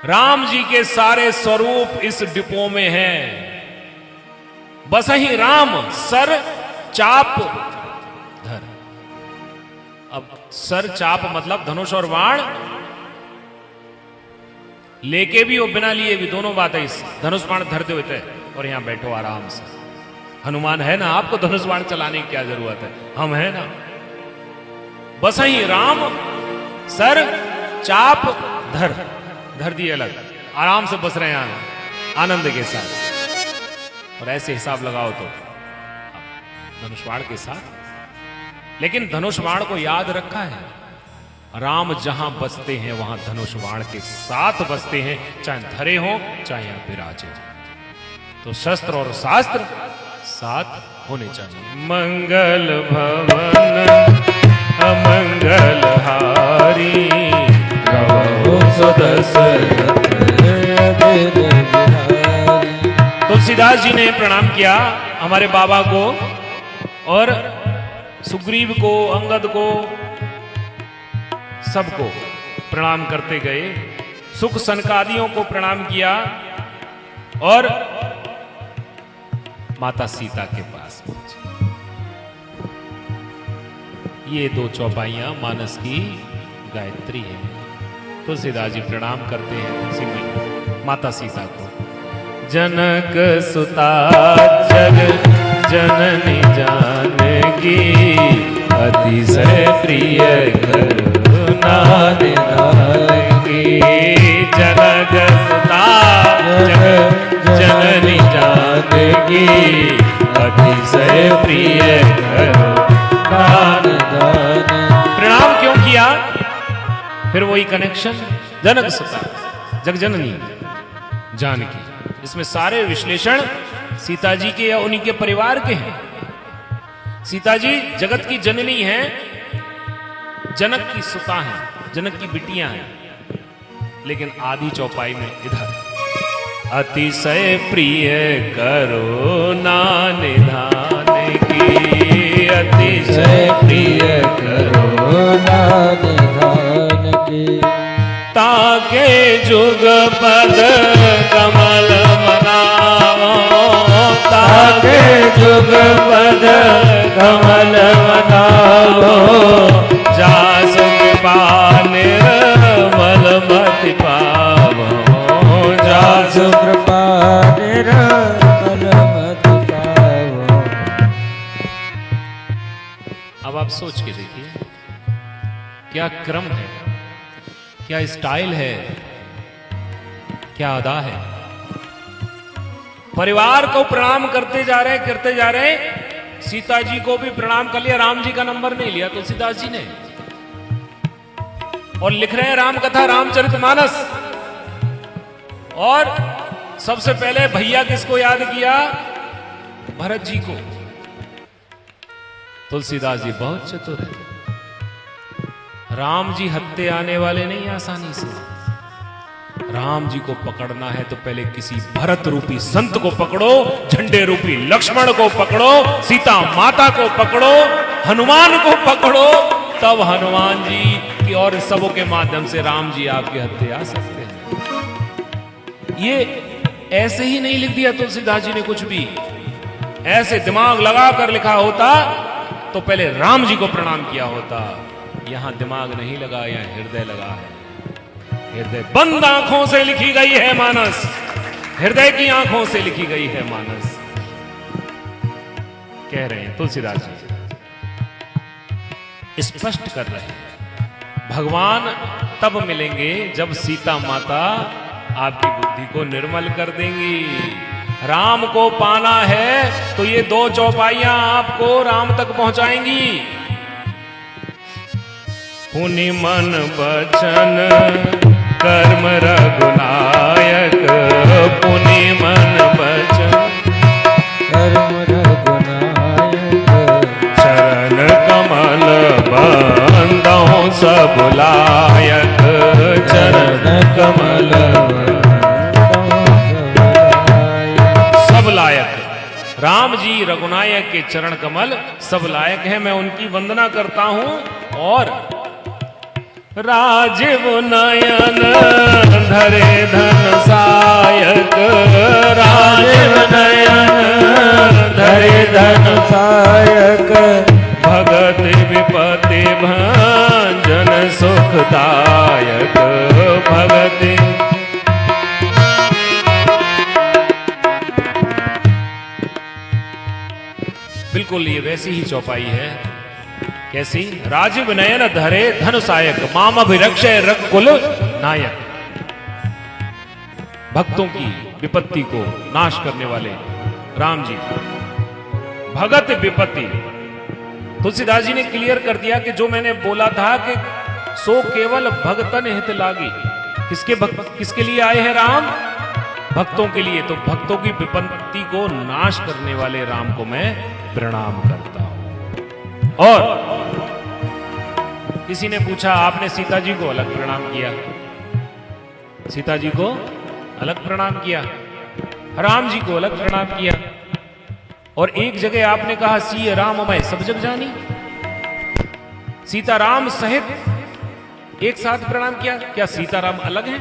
राम जी के सारे स्वरूप इस डिपो में हैं। बसहि राम सर चाप धर। अब सर चाप मतलब धनुष और बाण, लेके भी और बिना लिए भी, दोनों बात है। इस धनुष बाण धरते हुए थे और यहां बैठो आराम से। हनुमान है ना, आपको धनुष बाण चलाने की क्या जरूरत है? हम है ना। बसहि राम सर चाप धर, धर दिए अलग, आराम से बस रहे हैं आनंद के साथ। और ऐसे हिसाब लगाओ तो धनुष बाण के साथ। लेकिन धनुष बाण को याद रखा है, राम जहां बसते हैं वहां धनुष बाण के साथ बसते हैं, चाहे धरे हो चाहे यहां विराजे। तो शस्त्र और शास्त्र साथ होने चाहिए। मंगल भवन अमंगल हारी, तुलसीदास जी ने प्रणाम किया हमारे बाबा को, और सुग्रीव को, अंगद को, सबको प्रणाम करते गए। सुख सनकादियों को प्रणाम किया और माता सीता के पास पहुंचे। ये 2 चौपाइयां मानस की गायत्री है। तुलसीदास जी प्रणाम करते हैं माता सीता को। जनक सुता जग जननी जानकी, अतिशय प्रिय करुणा निधान की। जनक सुता जग जननी जानकी, अतिशय प्रिय करुणा निधान। प्रणाम क्यों किया? फिर वही कनेक्शन, जनक सुता जग जननी जानकी। इसमें सारे विश्लेषण सीता जी के या उन्हीं के परिवार के हैं। सीता जी जगत की जननी हैं, जनक की सुता हैं, जनक की बिटियां हैं। लेकिन आधी चौपाई में इधर अतिशय प्रिय करुणा निधान की, अतिशय प्रिय करुणा निधान की। ताके जुग पद कमल मनाओ, ताके जुग पद कमल मनाओ। जास कृपा निर्मल मति पावो, जास कृपा निर्मल मति पावो। अब आप सोच के देखिए, क्या क्रम है, क्या स्टाइल है, क्या अदा है। परिवार को प्रणाम करते जा रहे। सीता जी को भी प्रणाम कर लिया, राम जी का नंबर नहीं लिया तुलसीदास जी ने। और लिख रहे हैं राम कथा रामचरितमानस। और सबसे पहले भैया किसको याद किया? भरत जी को। तुलसीदास जी बहुत चतुर है। राम जी हत्ते आने वाले नहीं आसानी से। राम जी को पकड़ना है तो पहले किसी भरत रूपी संत को पकड़ो, झंडे रूपी लक्ष्मण को पकड़ो, सीता माता को पकड़ो, हनुमान को पकड़ो, तब हनुमान जी की और सबों के माध्यम से राम जी आपके हत्थे आ सकते हैं। ये ऐसे ही नहीं लिख दिया तुलसीदास जी ने कुछ भी। ऐसे दिमाग लगाकर लिखा होता तो पहले राम जी को प्रणाम किया होता। यहां दिमाग नहीं लगा, यहां हृदय लगा है। हृदय बंद आंखों से लिखी गई है मानस, हृदय की आंखों से लिखी गई है मानस, कह रहे हैं तुलसीदास जी। स्पष्ट कर रहे हैं भगवान तब मिलेंगे जब सीता माता आपकी बुद्धि को निर्मल कर देंगी। राम को पाना है तो ये 2 चौपाइयां आपको राम तक पहुंचाएंगी। पुनि मन बचन कर्म रघुनायक, पुनि मन बचन कर्म रघुनायक। चरण कमल बंदों सब लायक, चरण कमल सब लायक। राम जी रघुनायक के चरण कमल सब लायक है। मैं उनकी वंदना करता हूं। और राजीव नयन धरे धन सायक, राजीव नयन धरे धन सायक। भगत विपति भंजन सुखदायक, भगत। बिल्कुल ये वैसी ही चौपाई है। कैसी? राजीव नयन धरे धन सायक, माम अभिरक्षय रघुकुल नायक। भक्तों की विपत्ति को नाश करने वाले राम जी। भगत विपत्ति, तुलसीदास जी ने क्लियर कर दिया कि जो मैंने बोला था कि सो केवल भगतन हित लागी। किसके लिए आए हैं राम? भक्तों के लिए। तो भक्तों की विपत्ति को नाश करने वाले राम को मैं प्रणाम करता हूं। और किसी ने पूछा, आपने सीता जी को अलग प्रणाम किया, सीता जी को अलग प्रणाम किया, राम जी को अलग प्रणाम किया, और एक जगह आपने कहा सी राम मैं सब जग जानी। सीताराम सहित एक साथ प्रणाम किया। क्या सीताराम अलग हैं?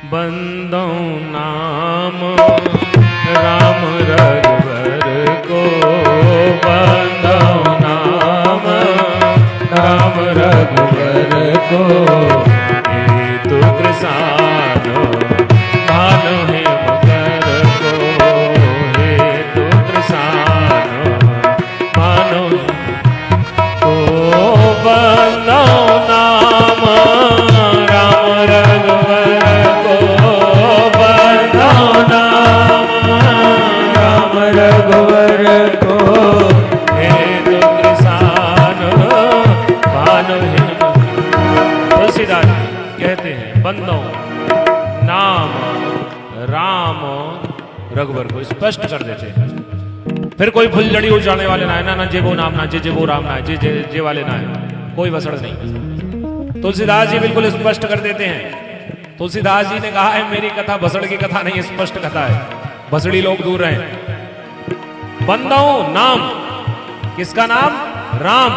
बंदो नाम राम रघुवर को, बंदो नाम राम रघुवर को, हेतु कृसानो भानु हिम कर को, हेतु कृसानो भानु को, बंदो नाम राम रघुवर को, बंदो नाम राम रघुवर को, हेतु कृसानो भानु हिम। तुलसीदास कहते हैं बंदो नाम राम रघुवर को स्पष्ट कर देते हैं। फिर कोई फुलझड़ी उजाड़ने वाले ना है, ना जे वो नाम ना जे वो राम ना जे जे जे वाले ना है, कोई वसड़ नहीं। तुलसीदास जी बिल्कुल स्पष्ट कर देते हैं। तुलसीदास जी ने कहा है मेरी कथा भसड़ की कथा नहीं, स्पष्ट कथा है, भसड़ी लोग दूर रहे। बंदो नाम, किसका नाम? राम।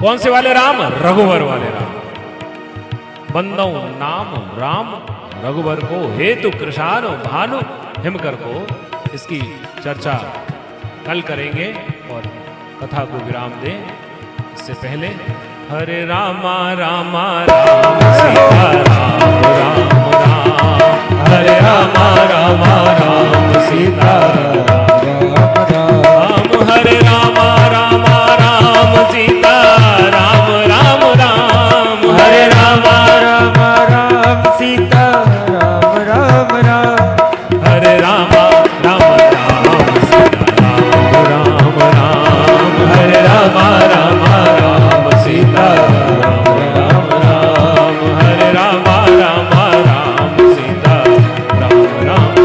कौन से वाले राम? रघुवर वाले राम। बंदो नाम राम रघुवर को, हेतु कृशान भानु हिमकर को। इसकी चर्चा कल करेंगे और कथा को विराम दें। इससे पहले हरे रामा रामा राम सीता राम राम राम, हरे रामा रामा राम सीता राम राम, हरे रामा रामा राम सीता राम राम राम, हरे रामा राम राम सीता राम राम राम, हरे रामा राम राम सीता राम राम राम, हरे रामा राम राम सीता राम राम राम, हरे रामा राम राम सीता राम राम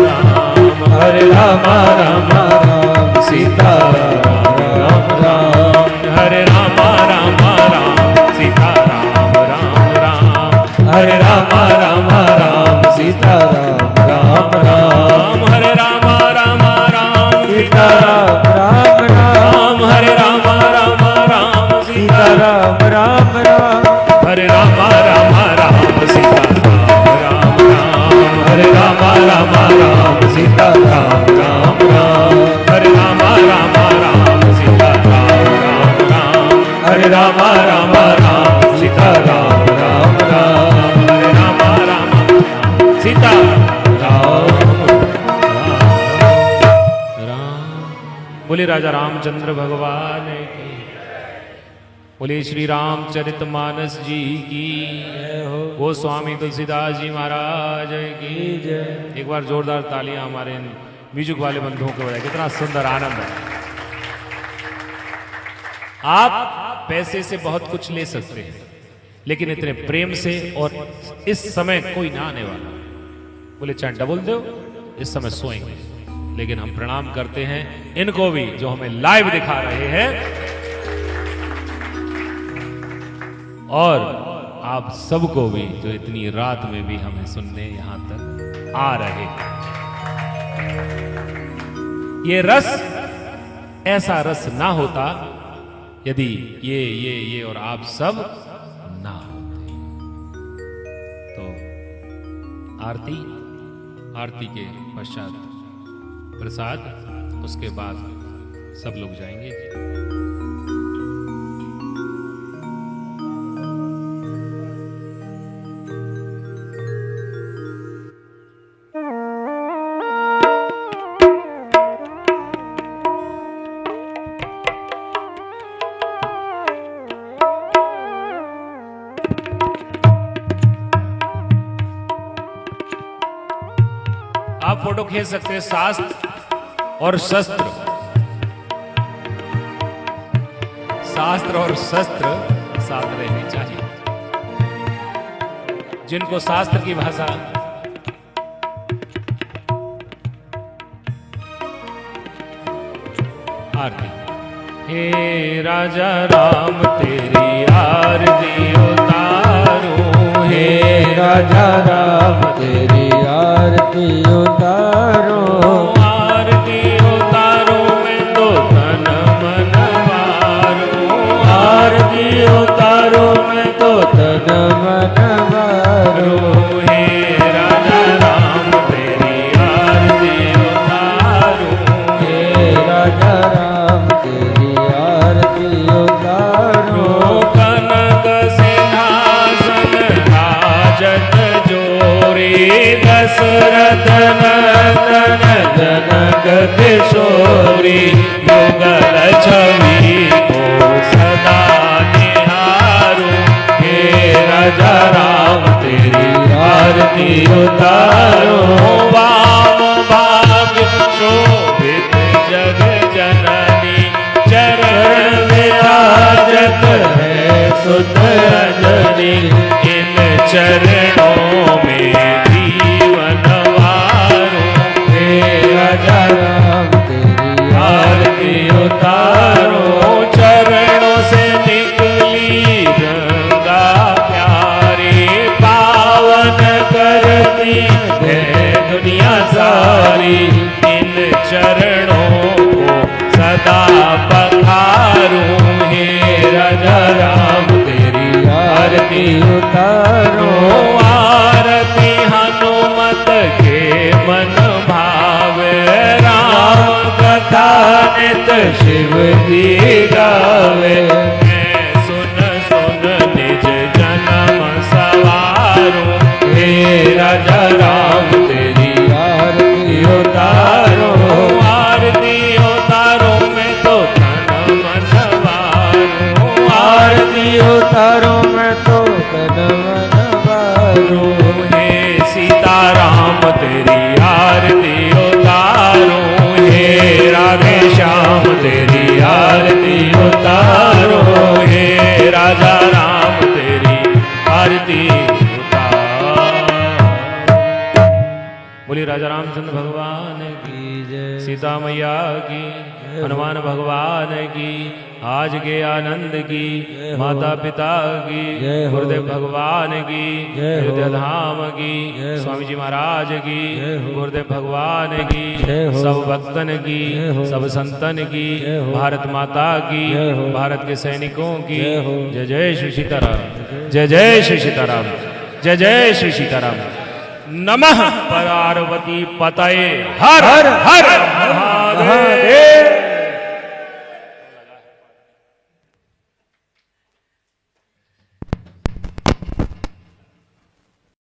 राम, हरे रामा राम राम सीता राम राम राम, हरे रामा राम राम सीता राम राम राम, हरे रामा राम राम सीता राम राम राम, हरे रामा राम राम सीता राम राम राम, हरे रामा राम राम सीता राम राम राम, हरे रामा राम राम सीता राम राम राम, हरे रामा राम राम सीता राम राम राम, हरे रामा राम राम सीता राम राम राम, हरे रामा राम राम सीता राम राम राम, हरे रामा राम सीता राम राम। बोले राजा रामचंद्र भगवान की, बोले श्री रामचरितमानस जी की, गोस्वामी तुलसीदास जी महाराज की जय। एक बार जोरदार तालियां हमारे इन म्यूजिक वाले बंधुओं को बजाए। कितना सुंदर आनंद है। आप पैसे से बहुत कुछ ले सकते हैं, लेकिन इतने प्रेम से और इस समय कोई ना आने वाला। बोले चाहे डबल दो, इस समय सोएंगे, लेकिन हम प्रणाम करते हैं इनको भी जो हमें लाइव दिखा रहे हैं, और आप सबको भी जो इतनी रात में भी हमें सुनने यहां तक आ रहे हैं। ये रस, ऐसा रस ना होता यदि ये और आप सब ना होते। तो आरती के पश्चात प्रसाद, उसके बाद सब लोग जाएंगे। आप फोटो खींच सकते हैं। शास्त्र और शस्त्र, शास्त्र और शस्त्र साथ रहने चाहिए। जिनको शास्त्र की भाषा आरती। हे राजा राम तेरी आरती उतारो, हे राजा राम तेरी आरती उतारो, आरती उतारो मैं तो तन मन वारो, आरती उतारो मैं तो तन मन वारो, हे राजा किशोरी युगल छवि को सदा निहारो। हे राजा राम तेरी आरती उतारो। वाम भाग शोभित जग जननी चरण विराजत है सुत अंजनी। इन चरणों में जीवन वारो। हे राजा राम तेरी आरती उतारो। चरणों से निकली गंगा प्यारी पावन करती है दुनिया सारी। इन चरणों को सदा पखारूं। हे राजा राम तेरी आरती उतारो। आरती हनुमत के मन भावे। राम कथा नित शिव जी गावे। सुन सुन निज जन्म सवारो। हे राजा राम तेरी आरती उतारो। आरती उतारो मैं तो तन मन वारो। आरती उतारो मैं तो तन मन वारो। हे सीताराम तेरी आरती उतारो। हे राधे श्याम तेरी आरती उतारो। हे राजा राम तेरी आरती उतारो। बोली राजा रामचंद्र भगवान की जय। सीता मैया की हनुमान भगवान की आज के आनंद की माता पिता की जय हो। गुरुदेव भगवान की जय हो। अयोध्या धाम की जय हो। स्वामी जी महाराज की जय हो। गुरुदेव भगवान की जय हो। सब भक्तन की जय हो। सब संतन की जय हो। भारत माता की जय हो। भारत के सैनिकों की जय हो। जय जय श्री सीताराम। जय जय श्री सीताराम। जय जय श्री सीताराम। नमः पार्वती पतये हर हर महादेव।